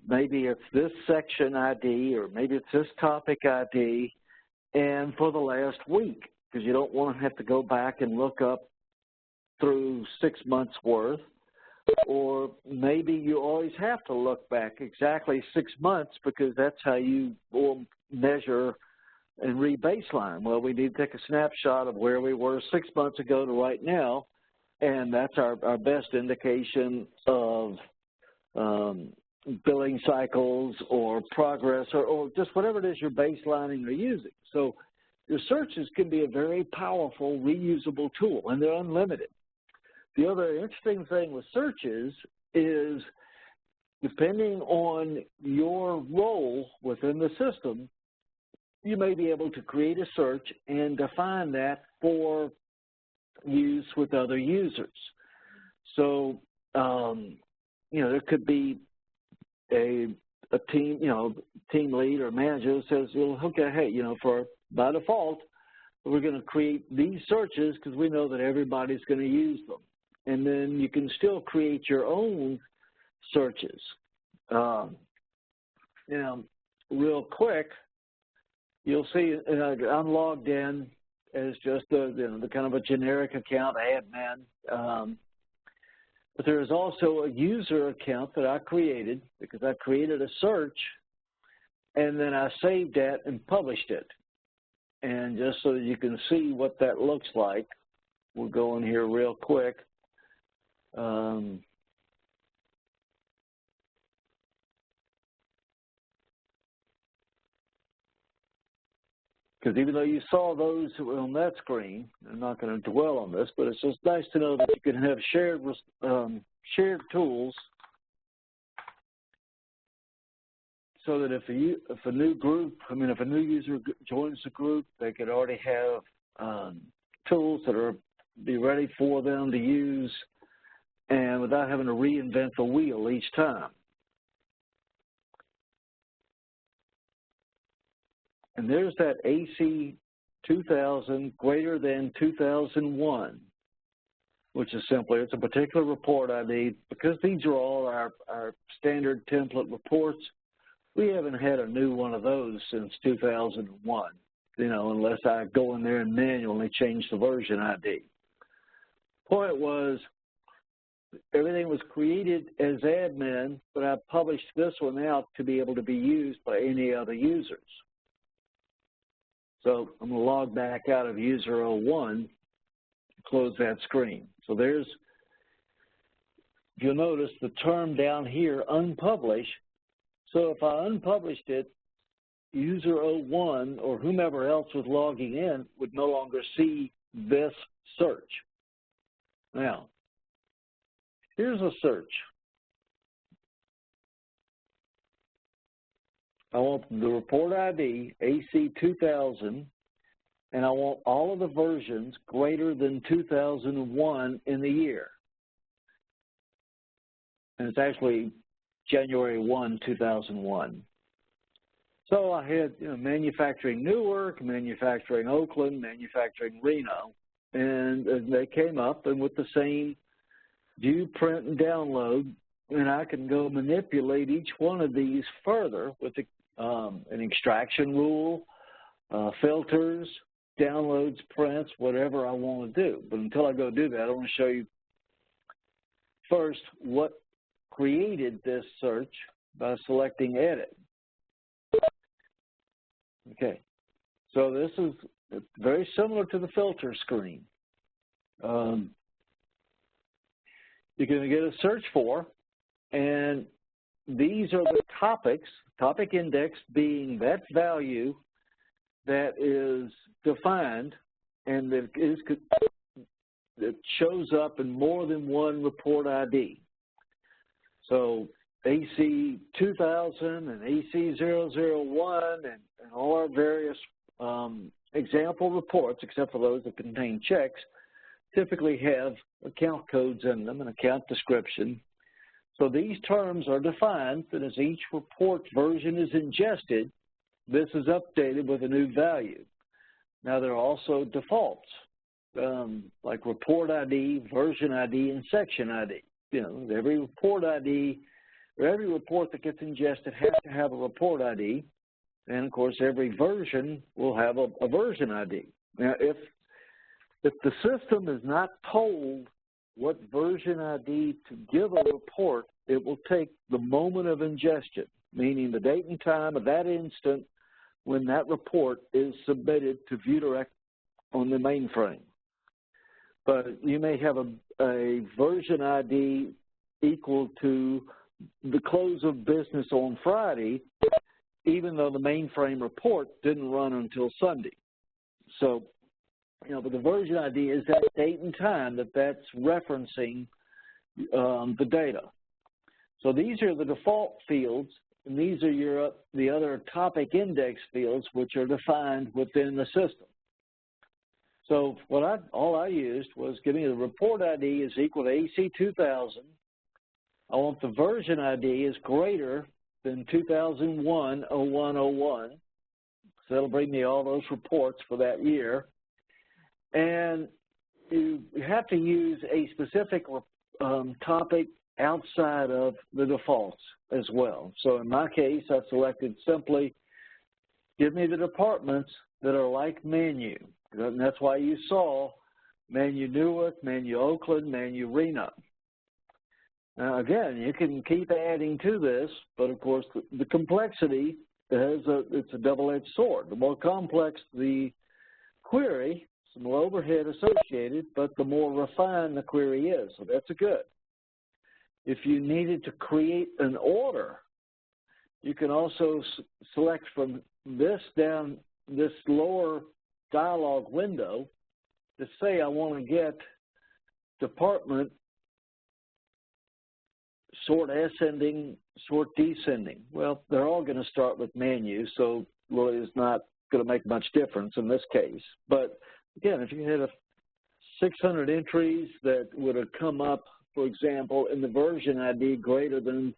S2: Maybe it's this section ID, or maybe it's this topic ID, and for the last week, because you don't want to have to go back and look up through 6 months worth. Or maybe you always have to look back exactly 6 months because that's how you will measure and re-baseline. Well, we need to take a snapshot of where we were 6 months ago to right now and that's our best indication of billing cycles or progress or just whatever it is you're baselining or using. So your searches can be a very powerful, reusable tool, and they're unlimited. The other interesting thing with searches is, depending on your role within the system, you may be able to create a search and define that for use with other users. So, there could be a team, team lead or manager says, well, okay, hey, by default, we're going to create these searches because we know that everybody's going to use them. And then you can still create your own searches. Real quick, you'll see I'm logged in as just the kind of a generic account, admin. But there is also a user account that I created because I created a search, and then I saved that and published it. And just so that you can see what that looks like, we'll go in here real quick. Because even though you saw those on that screen, I'm not going to dwell on this, but it's just nice to know that you can have shared tools, so that if a new group, if a new user joins the group, they could already have tools that are be ready for them to use, and without having to reinvent the wheel each time. And there's that AC 2000 greater than 2001, which is simply, it's a particular report ID. Because these are all our standard template reports, we haven't had a new one of those since 2001, unless I go in there and manually change the version ID. Point was, everything was created as admin, but I published this one out to be able to be used by any other users. So I'm going to log back out of user 01, close that screen. So there's, you'll notice the term down here, unpublished. So if I unpublished it, user 01 or whomever else was logging in would no longer see this search. Now, here's a search. I want the report ID, AC 2000, and I want all of the versions greater than 2001 in the year. And it's actually January 1, 2001. So I had manufacturing Newark, manufacturing Oakland, manufacturing Reno, and they came up, and with the same view, print, and download, and I can go manipulate each one of these further with an extraction rule, filters, downloads, prints, whatever I want to do. But until I go do that, I want to show you first what created this search by selecting Edit. Okay, so this is very similar to the filter screen. You're going to get a search for, and these are the topics, topic index being that value that is defined and that shows up in more than one report ID. So AC 2000 and AC 001 and all our various example reports, except for those that contain checks, typically have account codes in them and account description. So these terms are defined, and as each report version is ingested, this is updated with a new value. Now there are also defaults, like report ID, version ID, and section ID. Every report ID, or every report that gets ingested has to have a report ID, and of course every version will have a version ID. Now if the system is not told what version ID to give a report, it will take the moment of ingestion, meaning the date and time of that instant when that report is submitted to ViewDirect on the mainframe. But you may have a version ID equal to the close of business on Friday, even though the mainframe report didn't run until Sunday. So, but the version ID is that date and time that's referencing the data. So these are the default fields, and these are the other topic index fields, which are defined within the system. So all I used was give me the report ID is equal to AC 2000. I want the version ID is greater than 2001-01-01. So that'll bring me all those reports for that year. And you have to use a specific topic outside of the defaults as well. So in my case, I selected simply give me the departments that are like Manu. And that's why you saw Manu Newark, Manu Oakland, Manu Reno. Now, again, you can keep adding to this, but of course the complexity it's a double-edged sword. The more complex the query, some more overhead associated, but the more refined the query is, so that's a good. If you needed to create an order, you can also select from this lower dialog window to say I want to get department sort ascending, sort descending. Well, they're all going to start with Manu, so really it's not going to make much difference in this case. But again, if you had 600 entries that would have come up, for example, in the version ID greater than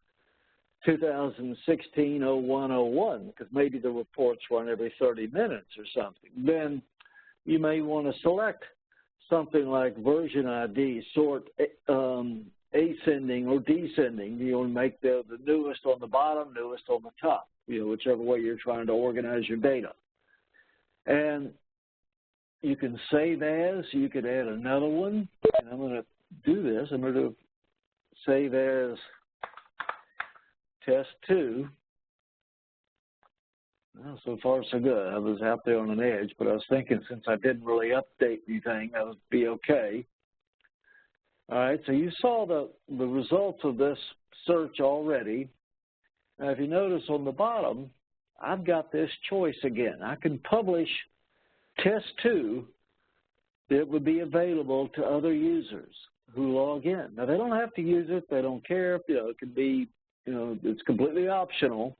S2: 2016-01-01, because maybe the reports run every 30 minutes or something, then you may want to select something like version ID, sort ascending or descending. You want to make the newest on the bottom, newest on the top, whichever way you're trying to organize your data. And you can save as, you could add another one, and I'm going to do this. I'm going to save as test 2. Well, so far so good. I was out there on an edge, but I was thinking since I didn't really update anything, that would be okay. All right, so you saw the results of this search already. Now, if you notice on the bottom, I've got this choice again. I can publish test 2 that would be available to other users who log in. Now, they don't have to use it. They don't care. It could be, it's completely optional.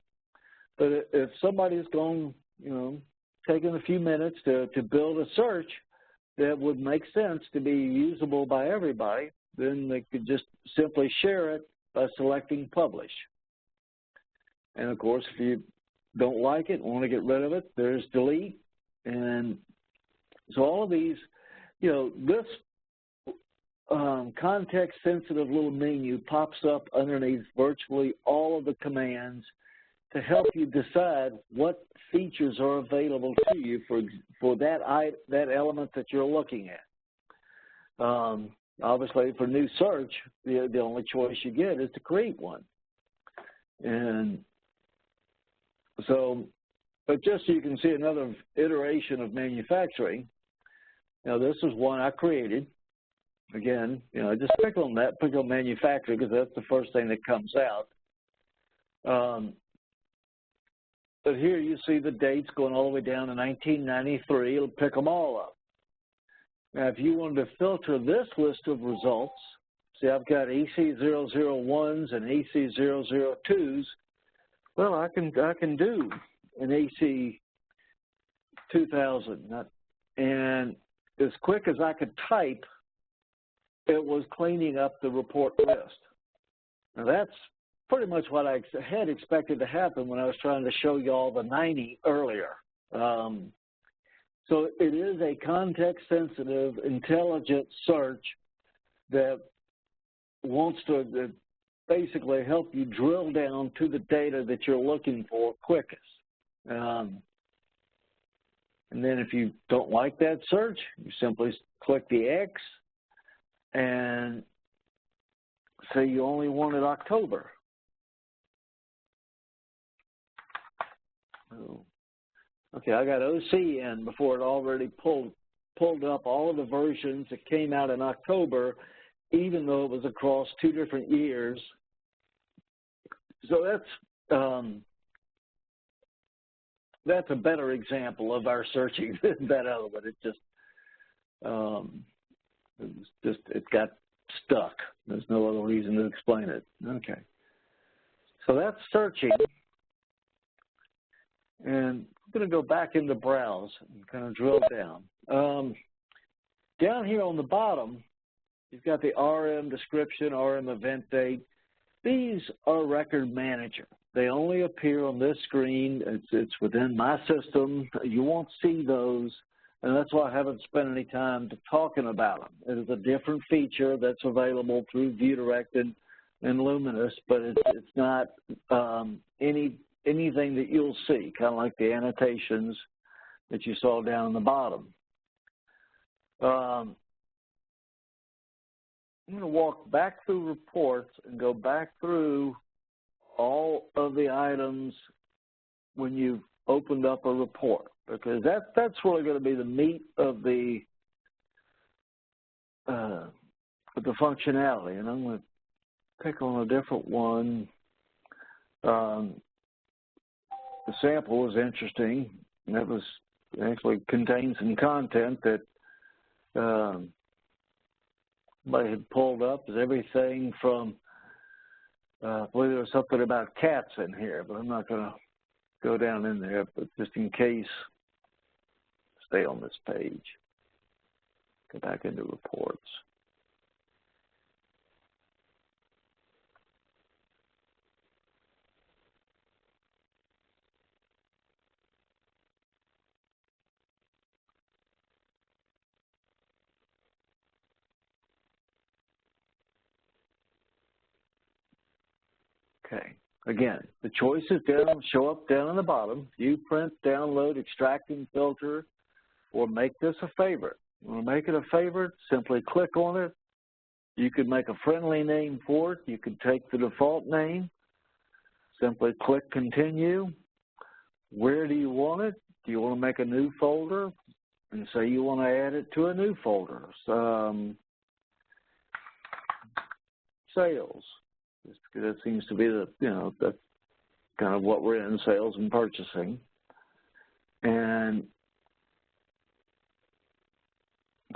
S2: But if somebody's gone, taking a few minutes to build a search that would make sense to be usable by everybody, then they could just simply share it by selecting publish. And of course, if you don't like it, want to get rid of it, there's delete. And so all of these, this context-sensitive little menu pops up underneath virtually all of the commands to help you decide what features are available to you for that element that you're looking at. Obviously, for new search, the only choice you get is to create one. And so, but just so you can see another iteration of manufacturing, this is one I created. Again, just click on that, click on manufacturing, because that's the first thing that comes out. But here you see the dates going all the way down to 1993. It'll pick them all up. Now, if you wanted to filter this list of results, see I've got AC001s and AC002s. Well, I can do an AC2000, and as quick as I could type, it was cleaning up the report list. Now that's pretty much what I had expected to happen when I was trying to show you all the 90 earlier. So it is a context-sensitive, intelligent search that wants to basically help you drill down to the data that you're looking for quickest. And then if you don't like that search, you simply click the X and say you only wanted October. Okay, I got OC in before it already pulled up all of the versions that came out in October even though it was across 2 different years. So that's a better example of our searching than that other one. It got stuck. There's no other reason to explain it. Okay. So that's searching. And I'm going to go back into browse and kind of drill down. Down here on the bottom, you've got the RM description, RM event date. These are record manager. They only appear on this screen. It's within my system. You won't see those, and that's why I haven't spent any time talking about them. It is a different feature that's available through ViewDirect and Luminous, but it's not anything that you'll see, kind of like the annotations that you saw down the bottom. I'm going to walk back through reports and go back through all of the items when you've opened up a report, because that's really going to be the meat of the functionality. And I'm going to pick on a different one. The sample was interesting. That was actually contained some content that somebody had pulled up. Is everything from I believe there was something about cats in here, but I'm not going to go down in there, but just in case, stay on this page. Go back into reports. Okay. Again, the choices show up down on the bottom. View, print, download, extract, and filter, or make this a favorite. You want to make it a favorite, simply click on it. You could make a friendly name for it. You could take the default name, simply click continue. Where do you want it? Do you want to make a new folder? And say you want to add it to a new folder. Sales. Just because that seems to be the kind of what we're in, sales and purchasing. And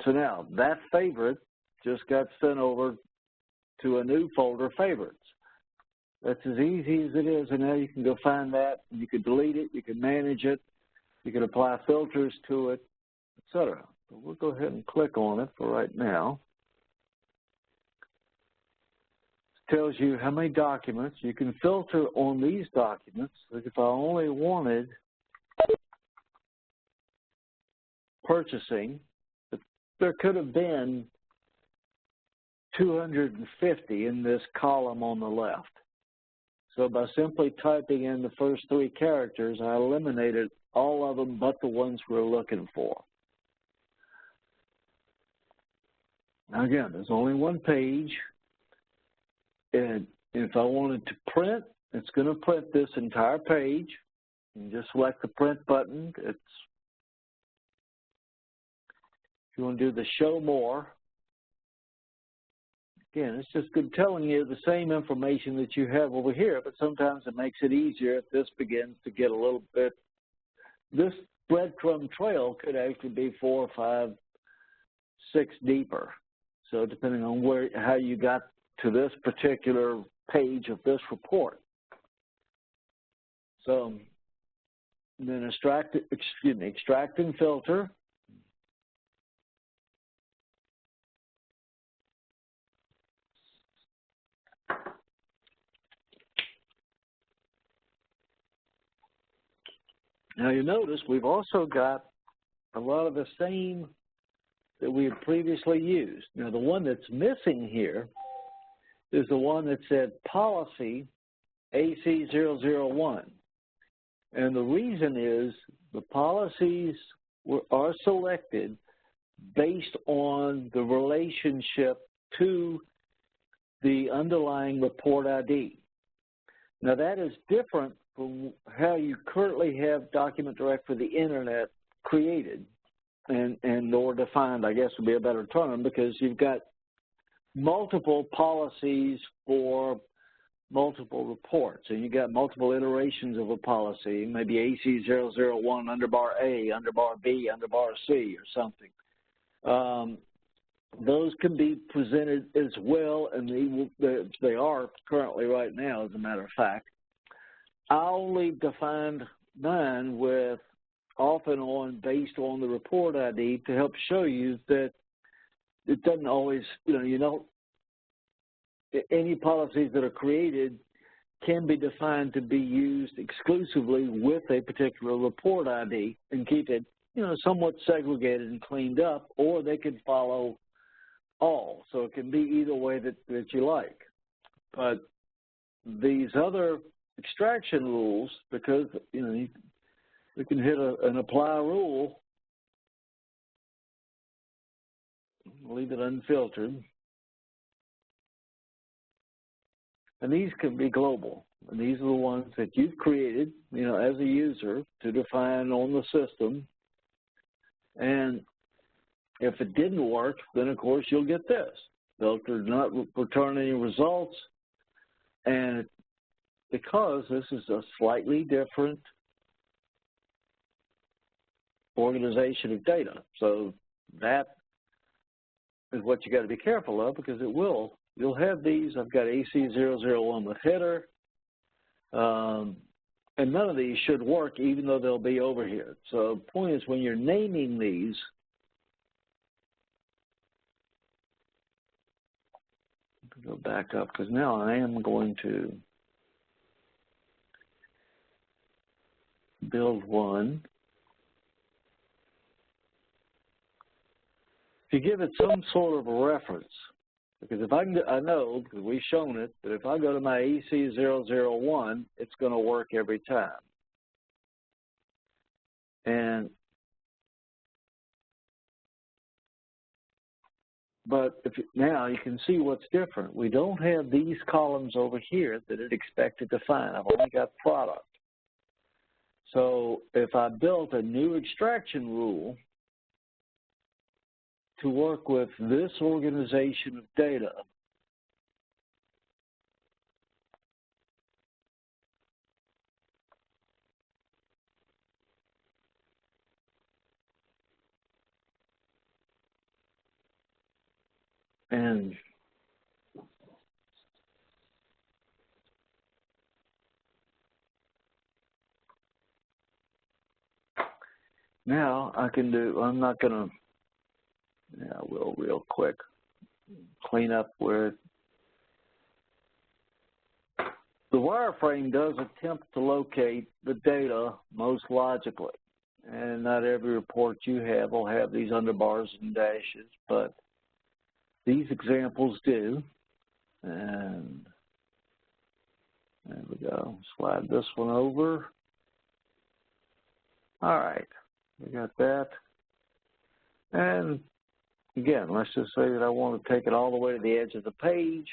S2: so now that favorite just got sent over to a new folder, favorites. That's as easy as it is, and now you can go find that, and you can delete it, you can manage it, you can apply filters to it, etc. So we'll go ahead and click on it for right now. Tells you how many documents. You can filter on these documents. Like if I only wanted purchasing, there could have been 250 in this column on the left. So by simply typing in the first 3 characters, I eliminated all of them but the ones we're looking for. Now again, there's only one page. And if I wanted to print, it's going to print this entire page. You just select the print button. If you want to do the show more, again, it's just good telling you the same information that you have over here, but sometimes it makes it easier if this begins to get a little bit. This breadcrumb trail could actually be 4, 5, 6 deeper. So depending on how you got to this particular page of this report. So then extract and filter. Now you notice we've also got a lot of the same that we had previously used. Now the one that's missing here is the one that said policy AC001. And the reason is the policies are selected based on the relationship to the underlying report ID. Now that is different from how you currently have Document Direct for the Internet created and or defined, I guess would be a better term, because you've got multiple policies for multiple reports. And you got multiple iterations of a policy, maybe AC001 underbar A, underbar B, underbar C, or something. Those can be presented as well, and they are currently right now, as a matter of fact. I only defined mine with off and on based on the report ID to help show you that it doesn't always, any policies that are created can be defined to be used exclusively with a particular report ID and keep it, somewhat segregated and cleaned up, or they could follow all. So it can be either way that you like. But these other extraction rules, because, we can hit an apply rule, leave it unfiltered. And these can be global. And these are the ones that you've created, as a user to define on the system. And if it didn't work, then of course you'll get this. Filter not return any results. And because this is a slightly different organization of data. So that is what you got to be careful of, because you'll have these. I've got AC001 with header, and none of these should work even though they'll be over here. So the point is, when you're naming these, go back up, because now I am going to build one. If you give it some sort of a reference, because if I know, because we've shown it, that if I go to my AC001, it's going to work every time. But now you can see what's different. We don't have these columns over here that it expected to find. I've only got product. So if I built a new extraction rule to work with this organization of data, and now I can do, I'm not going to, yeah, I will real quick clean up where the wireframe does attempt to locate the data most logically. And not every report you have will have these underbars and dashes, but these examples do. And there we go. Slide this one over. All right, we got that. And again, let's just say that I want to take it all the way to the edge of the page.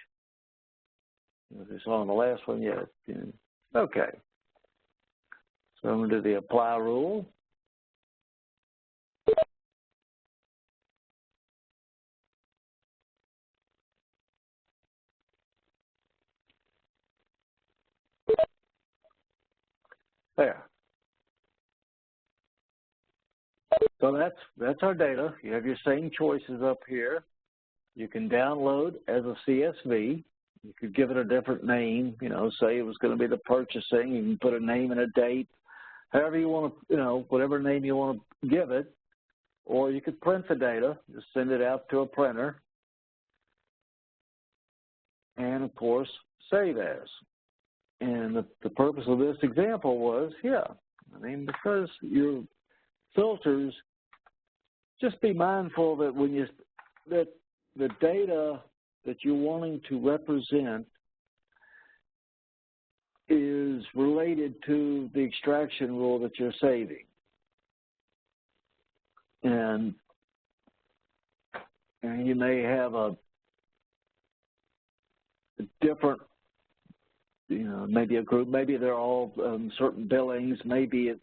S2: If it's on the last one yet. Okay. So I'm going to do the apply rule. There. So that's our data. You have your same choices up here. You can download as a CSV. You could give it a different name, say it was going to be the purchasing. You can put a name and a date, however you want to, whatever name you want to give it. Or you could print the data, just send it out to a printer, and of course, save as. And the purpose of this example was, because your filters, just be mindful that that the data that you're wanting to represent is related to the extraction rule that you're saving. And you may have a different, maybe a group, maybe they're all certain billings, maybe it's,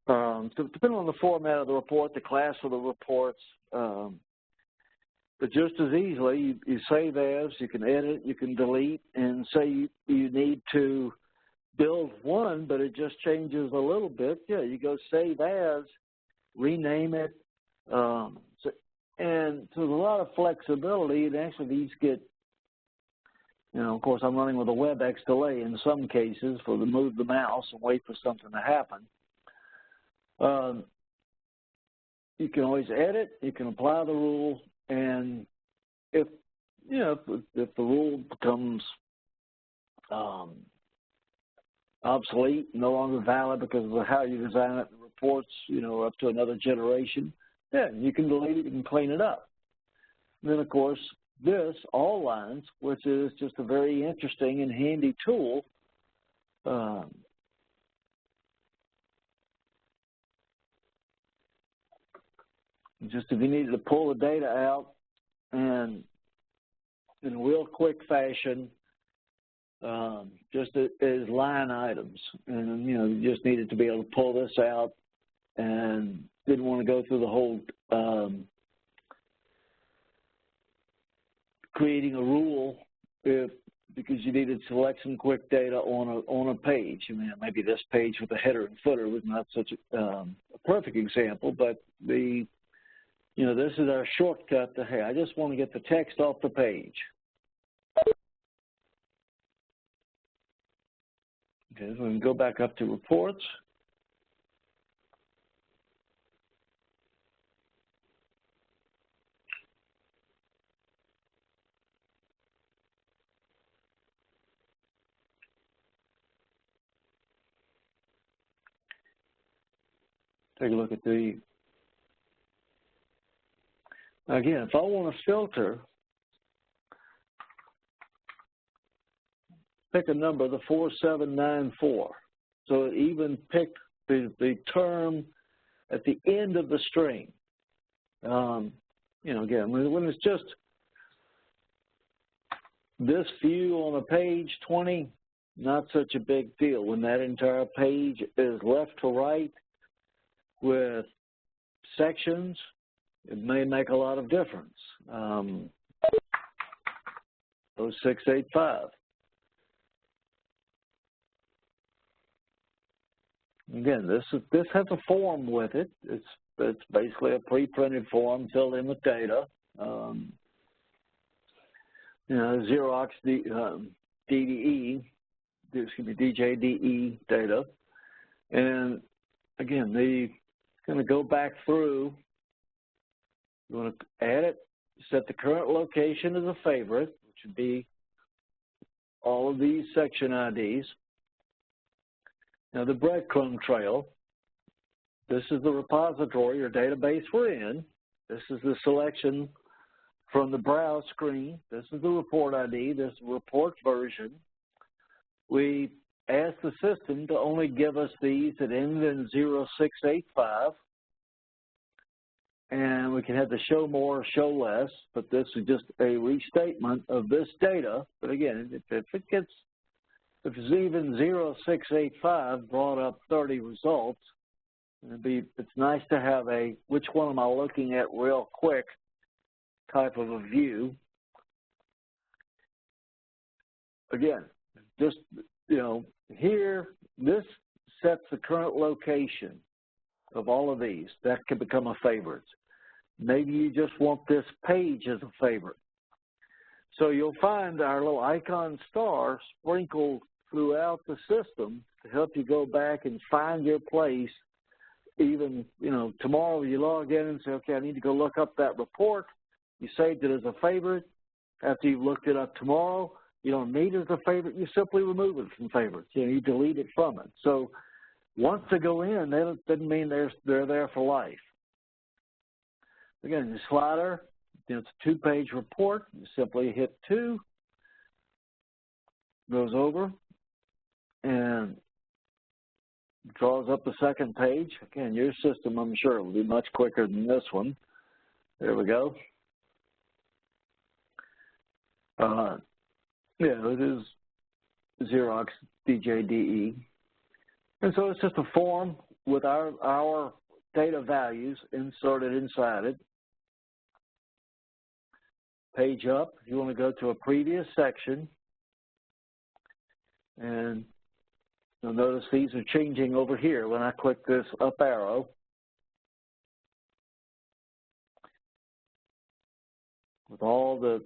S2: so depending on the format of the report, the class of the reports, But just as easily, you save as, you can edit, you can delete, and say you need to build one, but it just changes a little bit. Yeah, you go save as, rename it, and so there's a lot of flexibility. And actually, these get, of course, I'm running with a WebEx delay in some cases for the move the mouse and wait for something to happen. You can always edit, you can apply the rule, and if the rule becomes obsolete, no longer valid because of how you design it, the reports, up to another generation, then you can delete it, you can clean it up. And then, of course, this, all lines, which is just a very interesting and handy tool. Just if you needed to pull the data out and in a real quick fashion, just as line items, and you just needed to be able to pull this out and didn't want to go through the whole creating a rule because you needed to select some quick data on a page. Maybe this page with the header and footer was not such a perfect example, but this is our shortcut to, hey, I just want to get the text off the page. Okay, so we can go back up to reports. Take a look at the, again, if I want to filter, pick a number, the 4794. So it even picked the term at the end of the string. Again, when it's just this few on a page, 20, not such a big deal. When that entire page is left to right with sections, it may make a lot of difference. 0685. Again, this has a form with it. It's basically a pre-printed form filled in with data. Xerox DDE, DJDE data, and again, going to go back through. You want to add it, set the current location as a favorite, which would be all of these section IDs. Now the breadcrumb trail, this is the repository or database we're in. This is the selection from the browse screen. This is the report ID, this is the report version. We ask the system to only give us these that end in 0685. And we can have the show more or show less, but this is just a restatement of this data. But again, if it's even 0685 brought up 30 results, it's nice to have a which one am I looking at real quick type of a view. Again, just here, this sets the current location of all of these. That can become a favorite. Maybe you just want this page as a favorite. So you'll find our little icon star sprinkled throughout the system to help you go back and find your place. Even, tomorrow you log in and say, okay, I need to go look up that report. You saved it as a favorite. After you've looked it up tomorrow, you don't need it as a favorite. You simply remove it from favorites. You delete it from it. So once they go in, that doesn't mean they're there for life. Again, the slider, it's a 2-page report. You simply hit 2, goes over, and draws up the second page. Again, your system, I'm sure, will be much quicker than this one. There we go. It is Xerox DJDE. And so it's just a form with our data values inserted inside it. page up. If you want to go to a previous section, and you'll notice these are changing over here when I click this up arrow. With all the,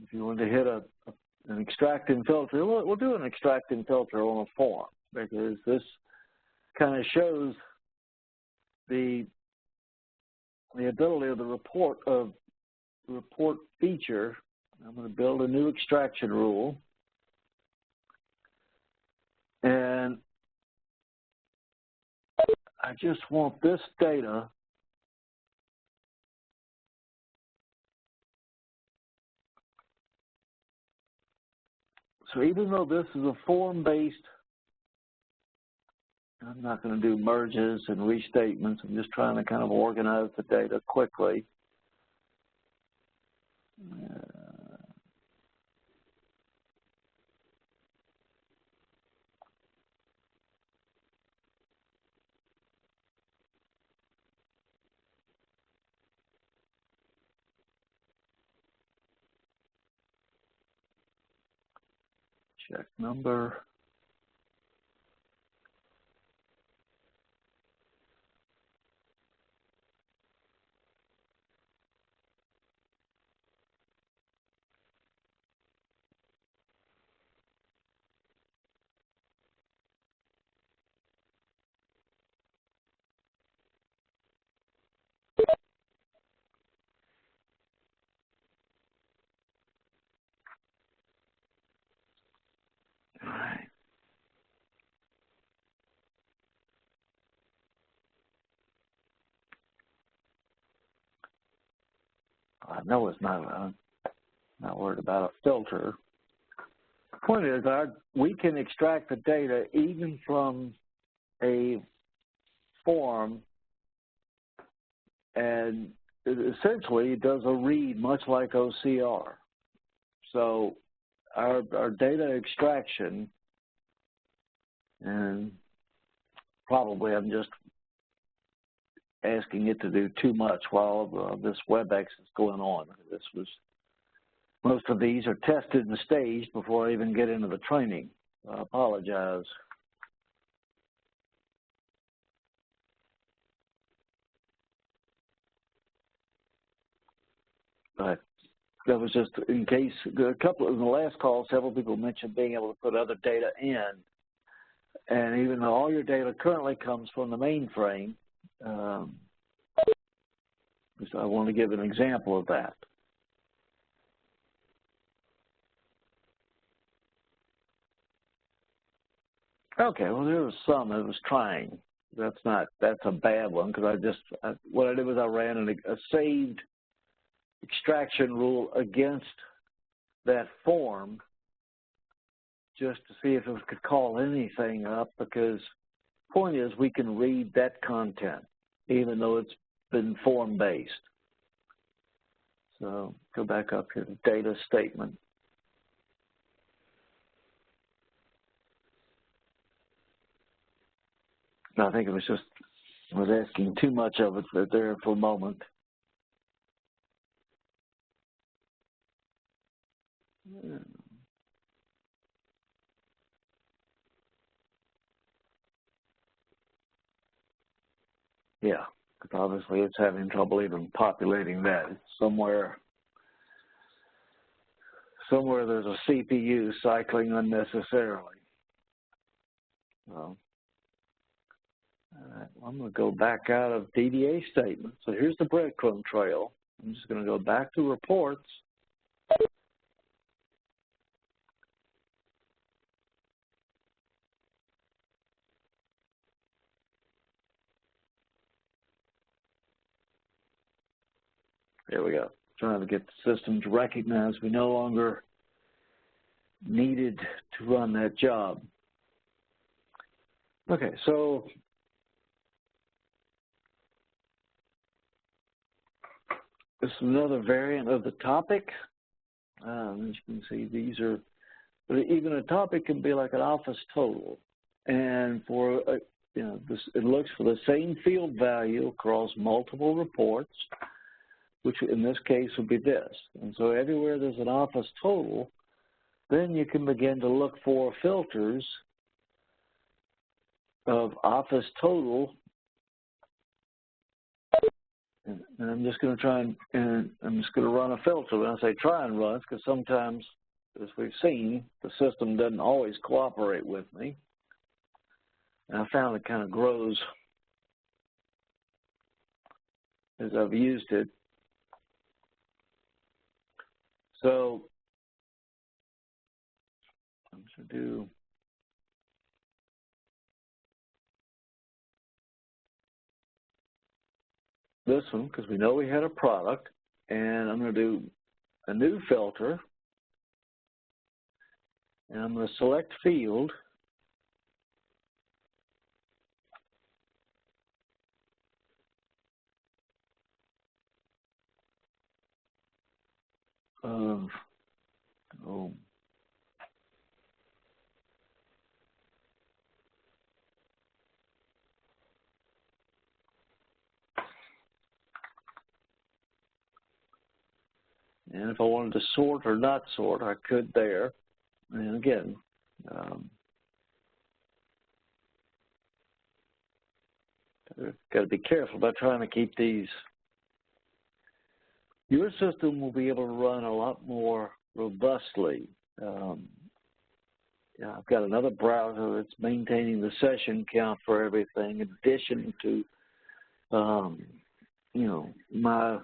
S2: if you want to hit an extract and filter, we'll do an extract and filter on a form, because this kind of shows the ability of the report feature. I'm going to build a new extraction rule, and I just want this data so even though this is a form-based, I'm not going to do merges and restatements. I'm just trying to kind of organize the data quickly. Check number. All right. I know it's not worried about a filter. The point is, we can extract the data even from a form, and it essentially does a read much like OCR. So our data extraction, and probably I'm just asking it to do too much while this WebEx is going on. Most of these are tested and staged before I even get into the training. I apologize. But that was just in case, in the last call, several people mentioned being able to put other data in. And even though all your data currently comes from the mainframe, so I want to give an example of that. Okay, well, there was some that was trying. That's a bad one, because what I did was I ran a saved extraction rule against that form just to see if it could call anything up, because the point is we can read that content even though it's been form-based. So go back up here to data statement. I think I was asking too much of it there for a moment. Yeah, because obviously it's having trouble even populating that. It's somewhere there's a CPU cycling unnecessarily. So, all right, well, I'm going to go back out of DDA statement. So here's the breadcrumb trail. I'm just going to go back to reports. There we go. Trying to get the system to recognize we no longer needed to run that job. Okay, so this is another variant of the topic. As you can see, these are, even a topic can be like an office total. And for, it looks for the same field value across multiple reports. which in this case would be this. And so everywhere there's an office total, then you can begin to look for filters of office total. And I'm just going to try and I'm just going to run a filter. When I say try and run, it's because sometimes, as we've seen, the system doesn't always cooperate with me. And I found it kind of grows as I've used it. So I'm going to do this one because we know we had a product, and I'm going to do a new filter, and I'm going to select field, of and if I wanted to sort or not sort, I could there. And again, got to be careful about trying to keep these. Your system will be able to run a lot more robustly. I've got another browser that's maintaining the session count for everything, in addition to, my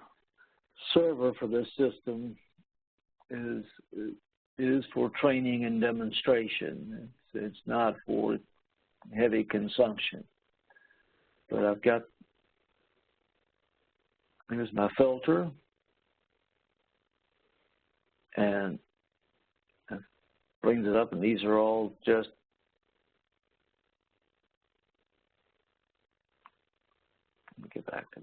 S2: server for this system is for training and demonstration. It's not for heavy consumption. But I've got, here's my filter, and it brings it up, and these are all just let me get back to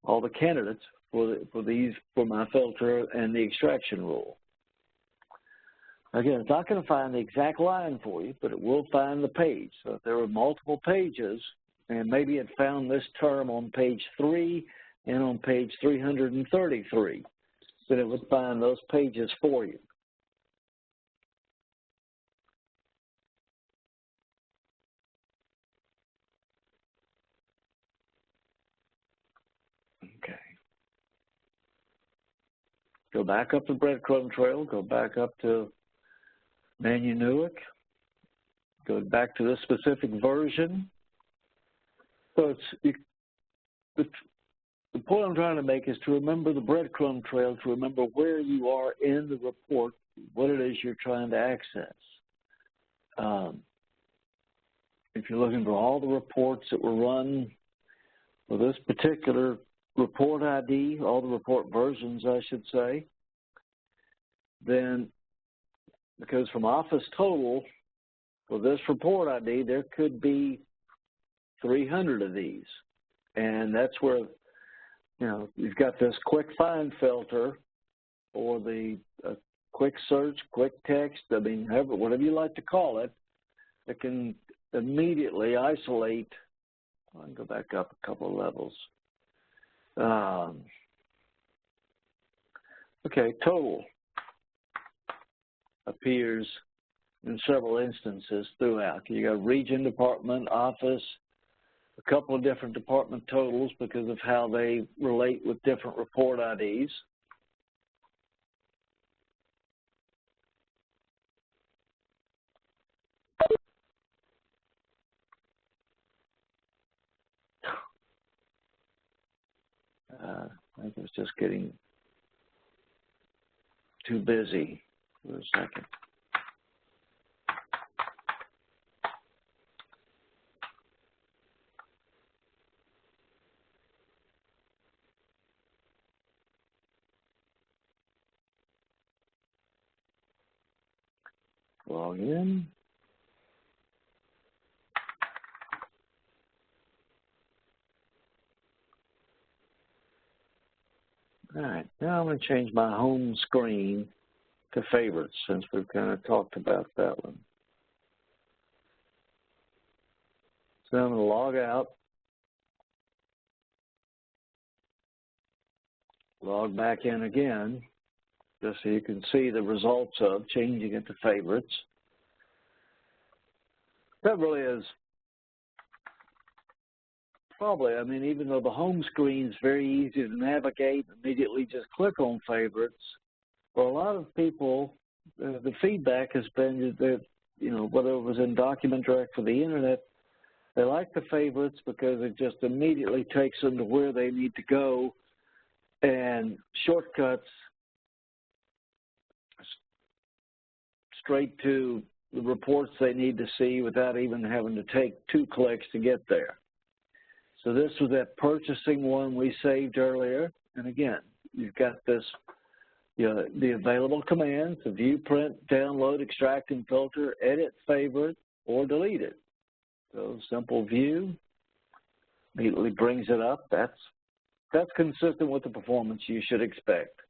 S2: all the candidates for my filter and the extraction rule. Again, it's not going to find the exact line for you, but it will find the page. So if there were multiple pages, and maybe it found this term on page 3 and on page 333, then it would find those pages for you. Okay. Go back up the breadcrumb trail, go back up to Manunuic, go back to this specific version. So the point I'm trying to make is to remember the breadcrumb trail, to remember where you are in the report, what it is you're trying to access. If you're looking for all the reports that were run for this particular report ID, all the report versions, I should say, then because from Office Total, for this report ID, there could be 300 of these. And that's where, you've got this quick find filter or the quick search, quick text, whatever you like to call it, that can immediately isolate. I can go back up a couple of levels. Okay, total appears in several instances throughout. You got region, department, office, a couple of different department totals because of how they relate with different report IDs. I think it was just getting too busy for a second. Log in. All right, now I'm going to change my home screen to favorites since we've kind of talked about that one. So I'm going to log out. log back in again, just so you can see the results of changing it to favorites. That really is probably, I mean, even though the home screen is very easy to navigate, immediately just click on favorites, for a lot of people, the feedback has been that, you know, whether it was in Document Direct or the Internet, they like the favorites because it just immediately takes them to where they need to go, and shortcuts straight to the reports they need to see without even having to take 2 clicks to get there. So this was that purchasing one we saved earlier. And again, you've got this, you know, the available commands, the view, print, download, extract, and filter, edit, favorite, or delete it. So simple view immediately brings it up. That's consistent with the performance you should expect.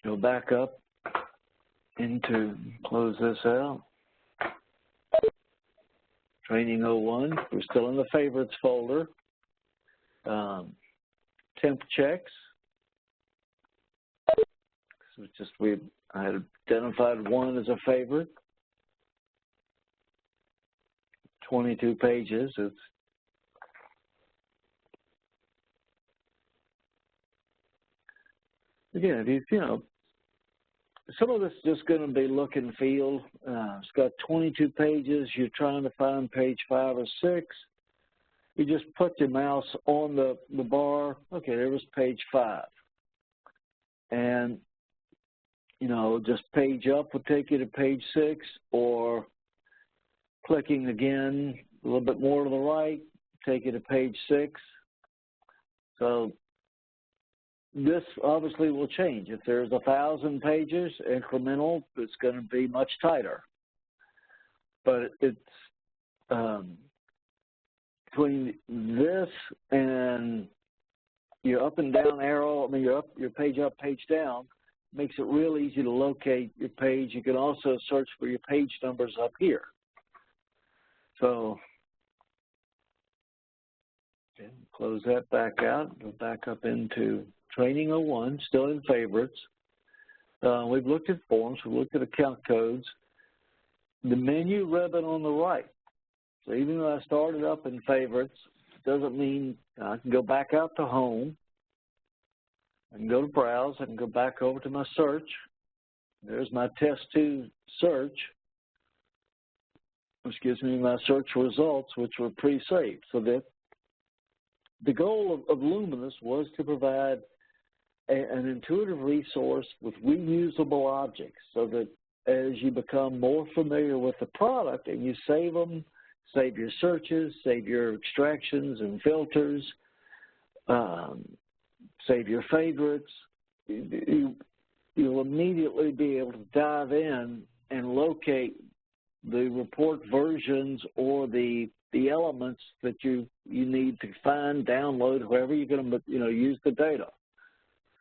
S2: Go back up into, close this out. Training1, we're still in the favorites folder. Temp checks. So it's just I had identified one as a favorite. 22 pages. It's again, if you know, some of this is just going to be look and feel. It's got 22 pages. You're trying to find page 5 or 6. You just put your mouse on the bar. Okay, there was page 5. And, you know, just page up will take you to page 6, or clicking again a little bit more to the right, take you to page 6. So this obviously will change. If there's 1,000 pages, incremental, it's going to be much tighter. But it's between this and your up and down arrow, I mean your page up, page down, makes it real easy to locate your page. You can also search for your page numbers up here. So okay, close that back out, go back up into Training1, still in favorites. We've looked at forms, we've looked at account codes. The menu ribbon on the right. So even though I started up in favorites, doesn't mean I can go back out to home. I can go to browse, I can go back over to my search. There's my test 2 search, which gives me my search results, which were pre-saved. So that the goal of Luminous was to provide an intuitive resource with reusable objects, so that as you become more familiar with the product and you save them, save your searches, save your extractions and filters, save your favorites, you'll immediately be able to dive in and locate the report versions or the elements that you need to find, download, however you're going to use the data.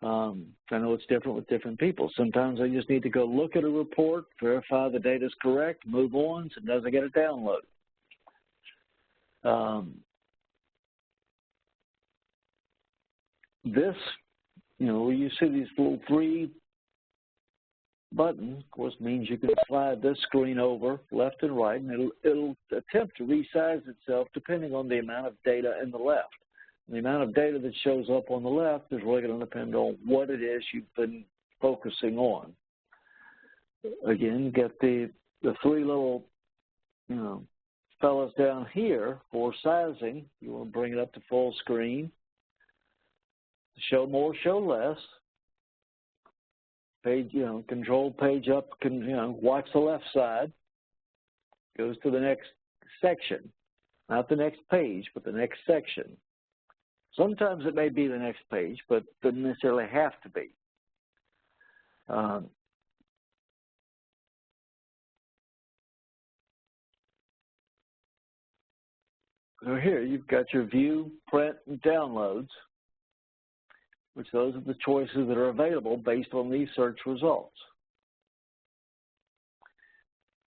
S2: I know it's different with different people. Sometimes I just need to go look at a report, verify the data is correct, move on. Sometimes I get a download. This, you see these little 3 buttons, of course, means you can slide this screen over left and right, and it'll attempt to resize itself depending on the amount of data in the left. The amount of data that shows up on the left is really going to depend on what it is you've been focusing on. Again, you get the 3 little, fellas down here for sizing. You want to bring it up to full screen. Show more, show less. Page, control page up, watch the left side. Goes to the next section. Not the next page, but the next section. Sometimes it may be the next page, but doesn't necessarily have to be. So here you've got your view, print, and downloads, which those are the choices that are available based on these search results.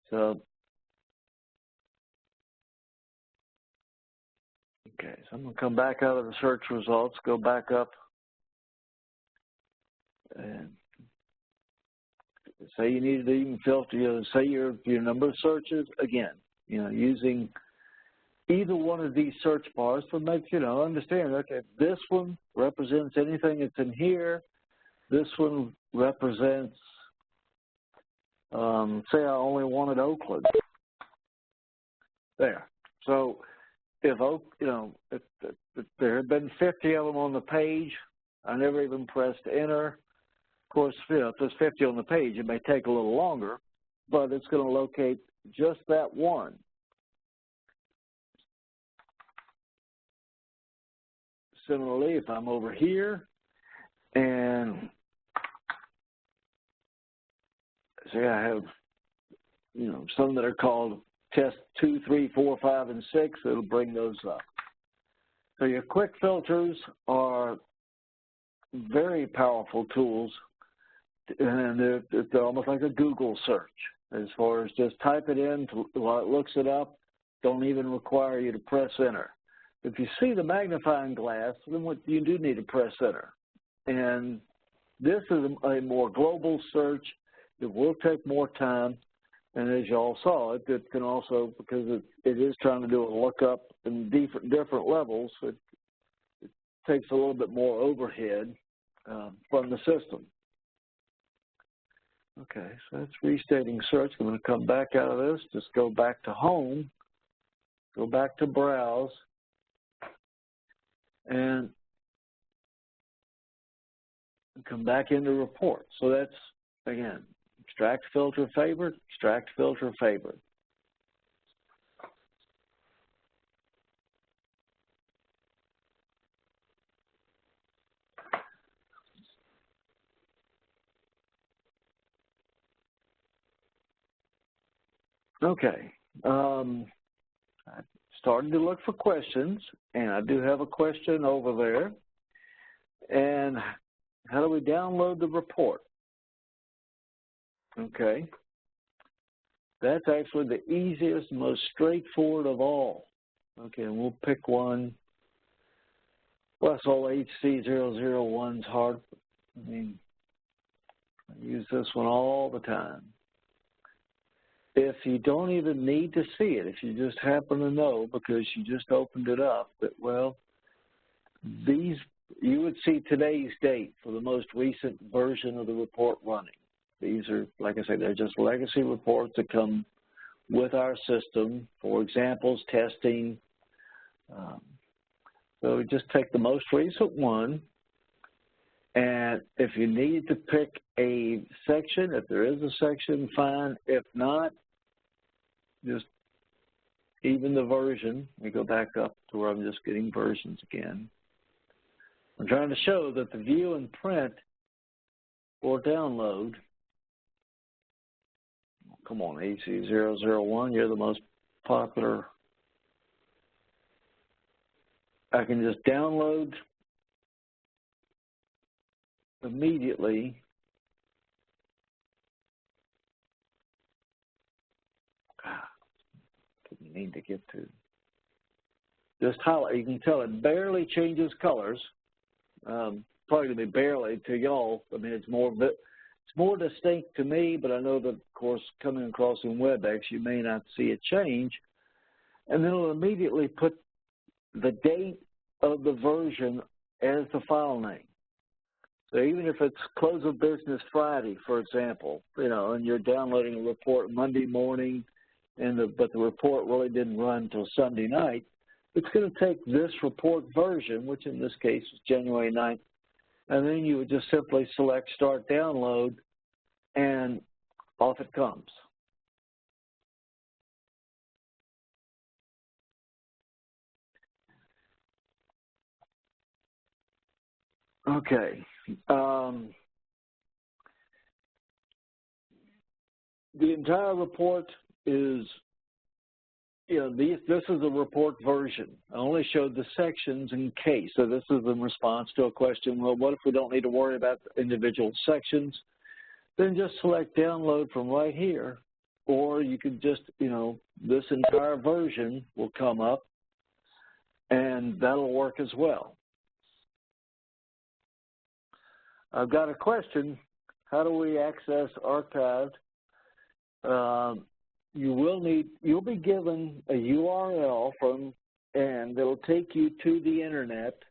S2: So Okay, so I'm going to come back out of the search results, go back up, and say you needed to even filter, say your number of searches, again, using either one of these search bars to make, understand, okay, this one represents anything that's in here, this one represents, say I only wanted Oakland. There. So if there had been 50 of them on the page, I never even pressed enter. Of course, if there's 50 on the page, it may take a little longer, but it's going to locate just that one. Similarly, if I'm over here and say I have, some that are called test 2, 3, 4, 5, and 6, it'll bring those up. So your quick filters are very powerful tools, and they're almost like a Google search as far as just type it in while it looks it up. Don't even require you to press enter. If you see the magnifying glass, then what you do need to press enter. And this is a more global search. It will take more time. And as you all saw, it can also, because it is trying to do a lookup in different levels, it takes a little bit more overhead from the system. Okay, so that's restating search. I'm going to come back out of this, just go back to home, go back to browse, and come back into report. So that's, again, extract, filter, favorite, extract, filter, favorite. Okay. I started to look for questions, and I do have a question over there. And how do we download the report? Okay. That's actually the easiest, most straightforward of all. Okay, and we'll pick one. Wessel HC001's hard. I use this one all the time. If you don't even need to see it, if you just happen to know because you just opened it up, that, well, you would see today's date for the most recent version of the report running. These are, like I said, they're just legacy reports that come with our system for examples, testing. So we just take the most recent one, and if you need to pick a section, if there is a section, fine. If not, just even the version. Let me go back up to where I'm just getting versions again. I'm trying to show that the view and print or download, come on, AC001, you're the most popular. I can just download immediately. You need to get to just highlight. You can tell it barely changes colors. Probably going to be barely to y'all. I mean, it's more distinct to me, but I know that, of course, coming across in WebEx, you may not see a change. And then it'll immediately put the date of the version as the file name. So even if it's close of business Friday, for example, and you're downloading a report Monday morning, but the report really didn't run until Sunday night, it's going to take this report version, which in this case is January 9th, and then you would just simply select Start Download, and off it comes. Okay. The entire report is, this is a report version. I only showed the sections in case. So this is in response to a question, well, what if we don't need to worry about the individual sections? Then just select download from right here, or you could just, this entire version will come up, and that'll work as well. I've got a question. How do we access archived? You'll be given a URL and it'll take you to the internet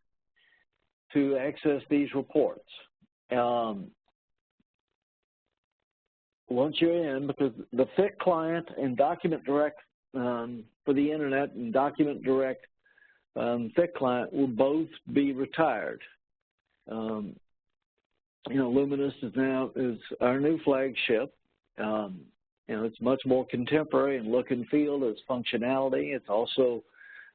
S2: to access these reports. Once you're in, because the FIC client and Document Direct for the internet and Document Direct FIC client will both be retired. Luminous is our new flagship. It's much more contemporary in look and feel, its functionality. It's also,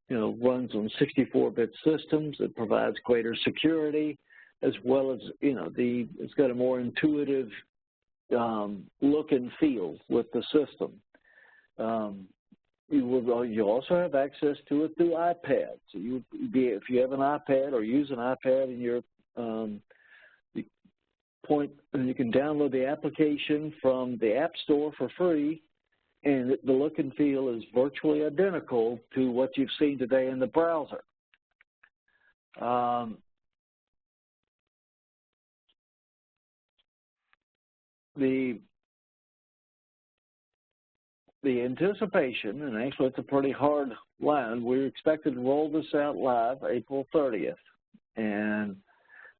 S2: runs on 64-bit systems. It provides greater security, as well as, it's got a more intuitive look and feel with the system. You also have access to it through iPad. So if you have an iPad or use an iPad in your and you can download the application from the App Store for free, and the look and feel is virtually identical to what you've seen today in the browser. The anticipation, and actually it's a pretty hard line, we're expected to roll this out live April 30th, and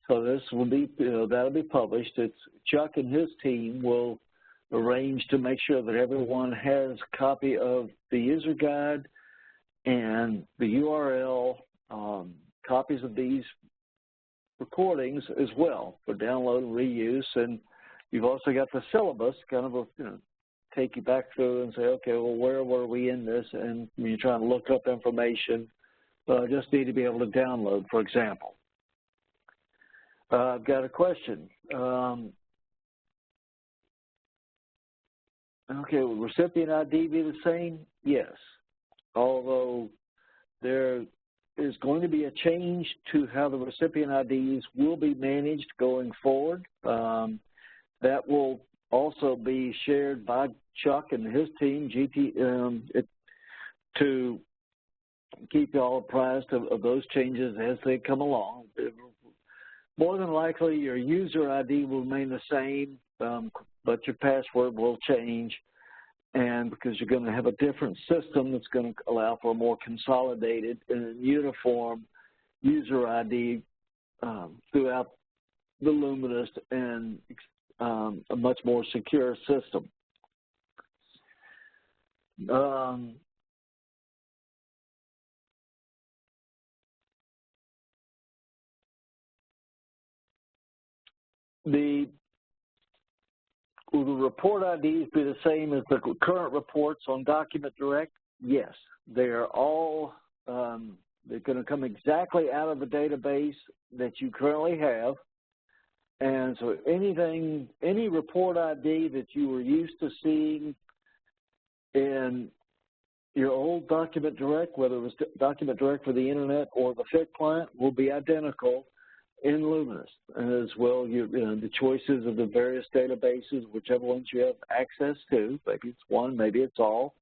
S2: so this will be, that'll be published. It's Chuck and his team will arrange to make sure that everyone has a copy of the user guide and the URL, copies of these recordings as well for download and reuse. And you've also got the syllabus, kind of take you back through and say, okay, well, where were we in this? And when you're trying to look up information, just need to be able to download, for example. I've got a question. Okay, will recipient ID be the same? Yes, although there is going to be a change to how the recipient IDs will be managed going forward. That will also be shared by Chuck and his team, to keep you all apprised of those changes as they come along. More than likely, your user ID will remain the same, but your password will change, and because you're going to have a different system that's going to allow for a more consolidated and uniform user ID throughout the Luminous and a much more secure system. Will the report IDs be the same as the current reports on Document Direct? Yes, they are all, they're going to come exactly out of the database that you currently have. And so any report ID that you were used to seeing in your old Document Direct, whether it was Document Direct for the internet or the FIC client, will be identical in Luminous, as well the choices of the various databases, whichever ones you have access to. Maybe it's one, maybe it's all.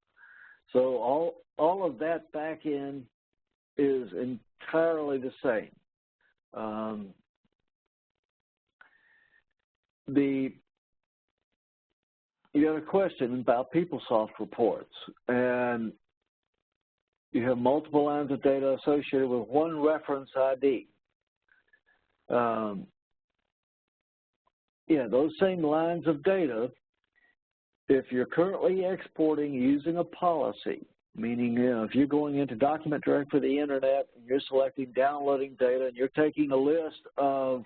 S2: So all of that back end is entirely the same. You got a question about PeopleSoft reports, and you have multiple lines of data associated with one reference ID. Those same lines of data, if you're currently exporting using a policy, meaning if you're going into Document Direct for the internet and you're selecting downloading data and you're taking a list of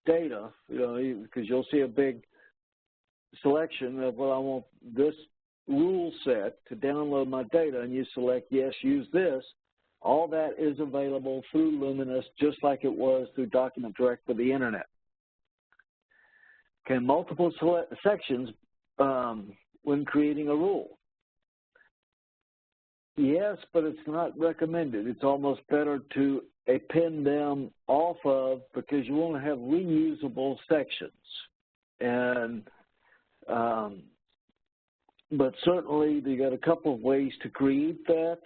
S2: data, because you'll see a big selection of, well, I want this rule set to download my data, and you select yes, use this. All that is available through Luminous just like it was through Document Direct for the internet. Can multiple sections when creating a rule? Yes, but it's not recommended. It's almost better to append them off of, because you want to have reusable sections. And but certainly you got a couple of ways to create that.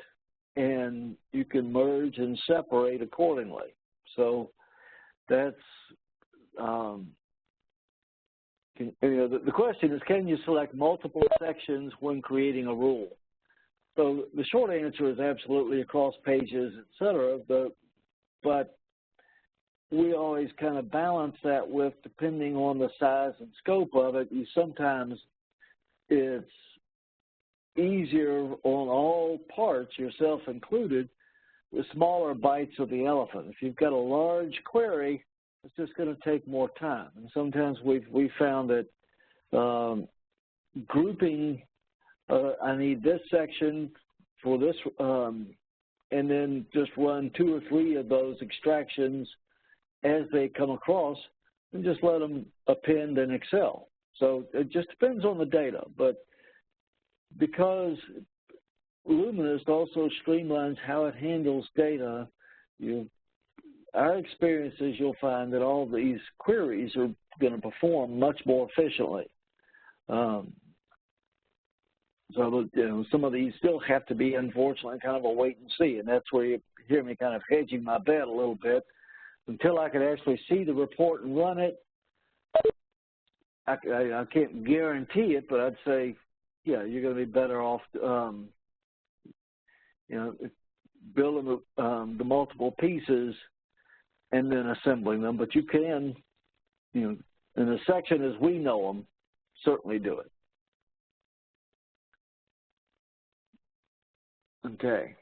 S2: and you can merge and separate accordingly. So that's, the question is, can you select multiple sections when creating a rule? So the short answer is absolutely across pages, et cetera, but we always kind of balance that with, depending on the size and scope of it, sometimes it's easier on all parts, yourself included, with smaller bites of the elephant. If you've got a large query, it's just going to take more time. And sometimes we've found that grouping, I need this section for this, and then just run 2 or 3 of those extractions as they come across, and just let them append in Excel. So it just depends on the data, but because Luminist also streamlines how it handles data, our experience is you'll find that all these queries are going to perform much more efficiently. So some of these still have to be, unfortunately, kind of a wait and see, and that's where you hear me kind of hedging my bet a little bit. Until I could actually see the report and run it, I can't guarantee it, but I'd say, yeah, you're going to be better off, building the multiple pieces and then assembling them. But you can, in the section as we know them, certainly do it. Okay.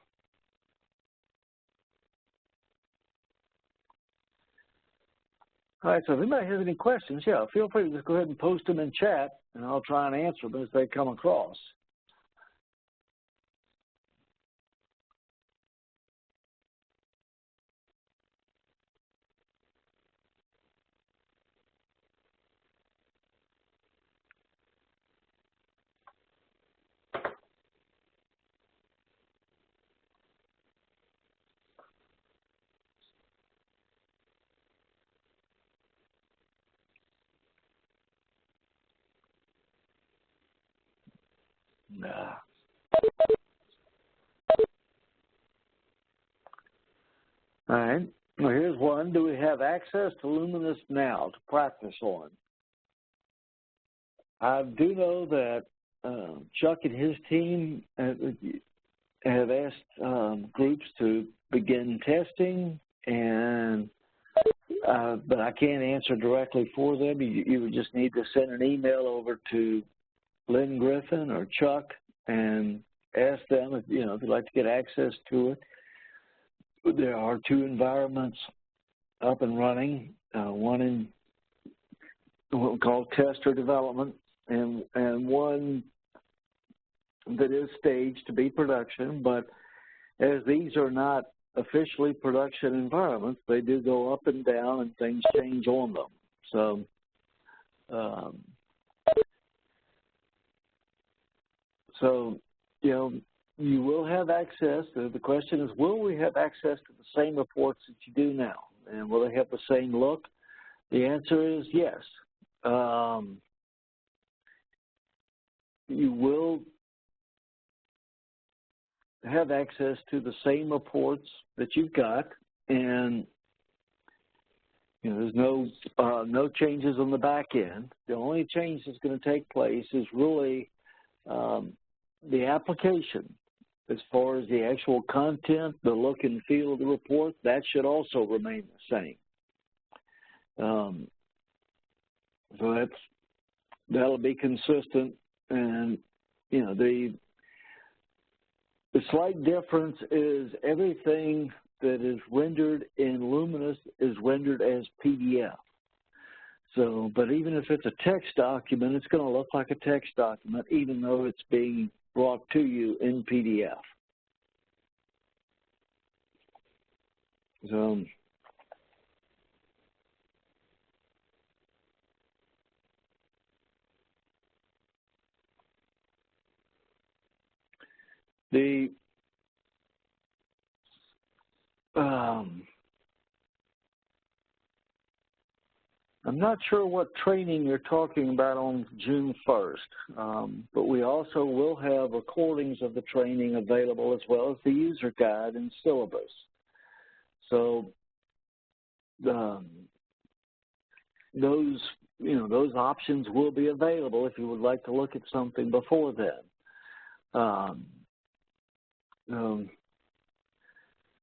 S2: All right, so if anybody has any questions, yeah, feel free to just go ahead and post them in chat, and I'll try and answer them as they come across. Nah. All right. Well, here's one. Do we have access to Luminist now to practice on? I do know that Chuck and his team have asked groups to begin testing, and but I can't answer directly for them. You would just need to send an email over to Lynn Griffin or Chuck and ask them if they'd like to get access to it. There are 2 environments up and running, one in what we call tester development, and one that is staged to be production. But as these are not officially production environments, they do go up and down and things change on them. So, you will have access. The question is, will we have access to the same reports that you do now? And will they have the same look? The answer is yes. You will have access to the same reports that you've got, and there's no changes on the back end. The only change that's going to take place is really the application. As far as the actual content, the look and feel of the report, that should also remain the same. So that'll be consistent, and the slight difference is everything that is rendered in Luminist is rendered as PDF. So, but even if it's a text document, it's going to look like a text document, even though it's being brought to you in PDF. So, I'm not sure what training you're talking about on June 1st, but we also will have recordings of the training available as well as the user guide and syllabus. So those options will be available if you would like to look at something before then.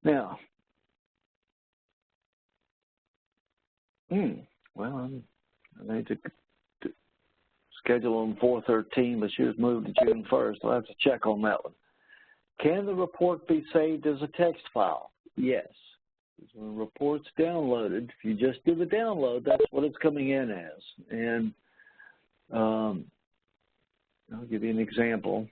S2: Now, well, I need to schedule on 4/13, but she was moved to June 1st. I'll have to check on that one. Can the report be saved as a text file? Yes. When the report's downloaded, if you just do the download, that's what it's coming in as. And I'll give you an example.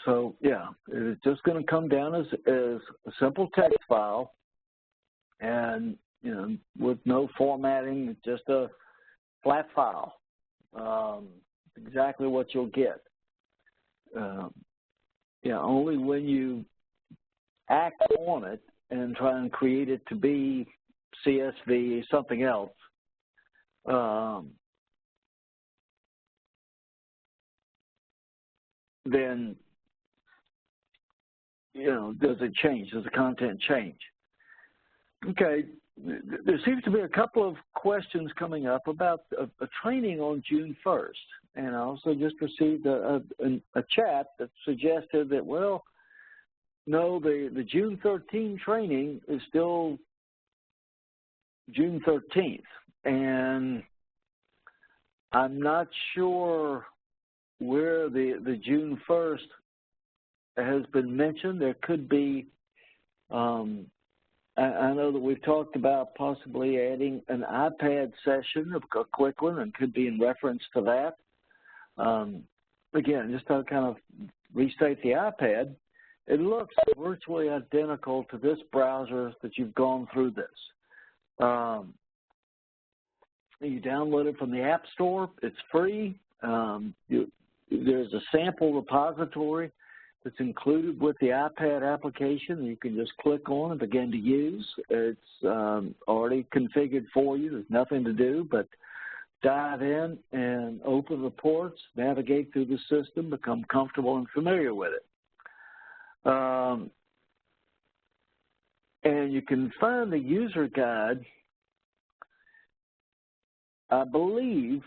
S2: So, yeah, it's just going to come down as a simple text file, and, with no formatting, just a flat file. Exactly what you'll get. Only when you act on it and try and create it to be CSV, something else, then, does it change? Does the content change? Okay, there seems to be a couple of questions coming up about a training on June 1st. And I also just received a chat that suggested that, well, no, the June 13 training is still June 13th. And I'm not sure where the June 1st has been mentioned. There could be, I know that we've talked about possibly adding an iPad session, a quick one, and could be in reference to that. Again, just to kind of restate the iPad, it looks virtually identical to this browser that you've gone through this. You download it from the App Store. It's free. There's a sample repository that's included with the iPad application. You can just click on and begin to use. It's already configured for you. There's nothing to do but dive in and open reports, navigate through the system, become comfortable and familiar with it. And you can find the user guide, I believe,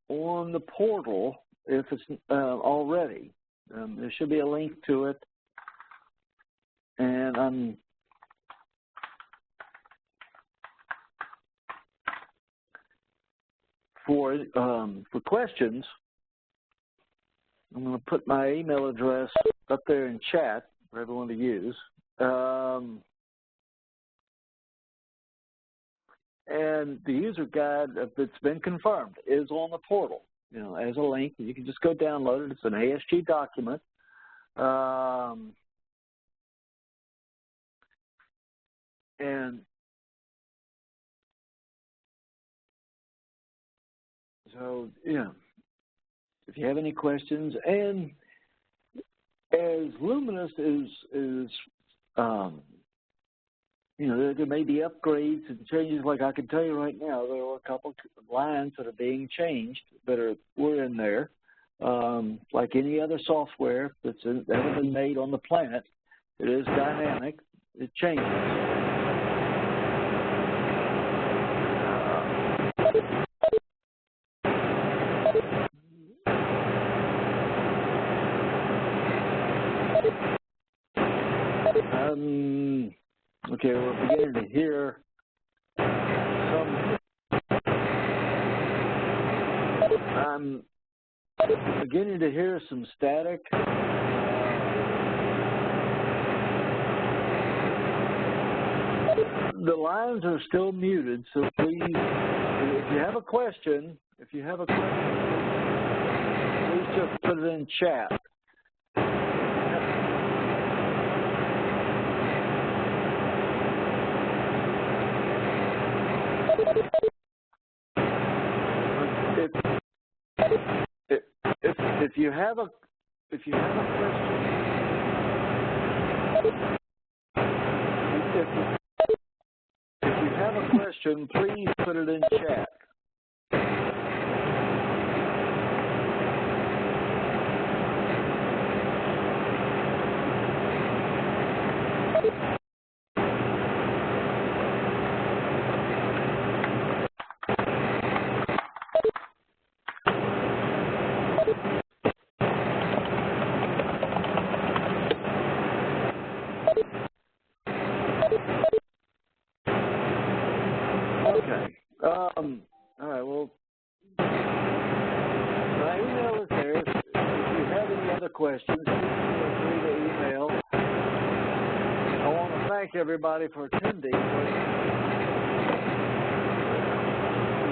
S2: on the portal if it's already. There should be a link to it, and for questions, I'm going to put my email address up there in chat for everyone to use. And the user guide that's been confirmed is on the portal, as a link. You can just go download it. It's an ASG document. And so, if you have any questions, and as Luminous is there may be upgrades and changes. Like I can tell you right now, there are a couple lines that are being changed were in there. Like any other software that's ever been made on the planet, it is dynamic. It changes. Okay, we're beginning to hear I'm beginning to hear some static. The lines are still muted, so please, if you have a question, please just put it in chat. if you have a question, if you have a question, please put it in chat. Okay. All right. Well, my email is there. If you have any other questions, feel free to email. I want to thank everybody for attending. For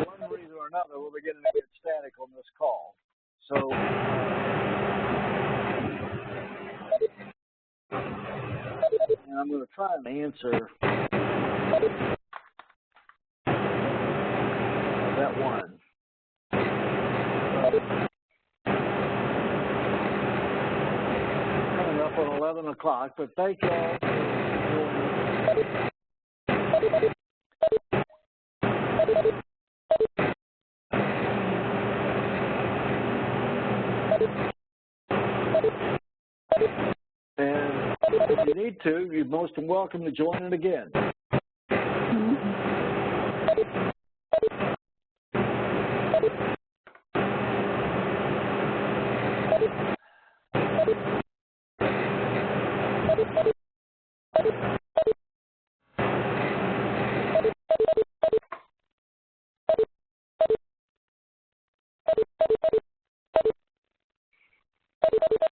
S2: one reason or another, we're beginning to get static on this call. So, and I'm going to try and answer that one. Coming up on 11 o'clock, but thank you all for joining. And if you need to, you're most welcome to join it again.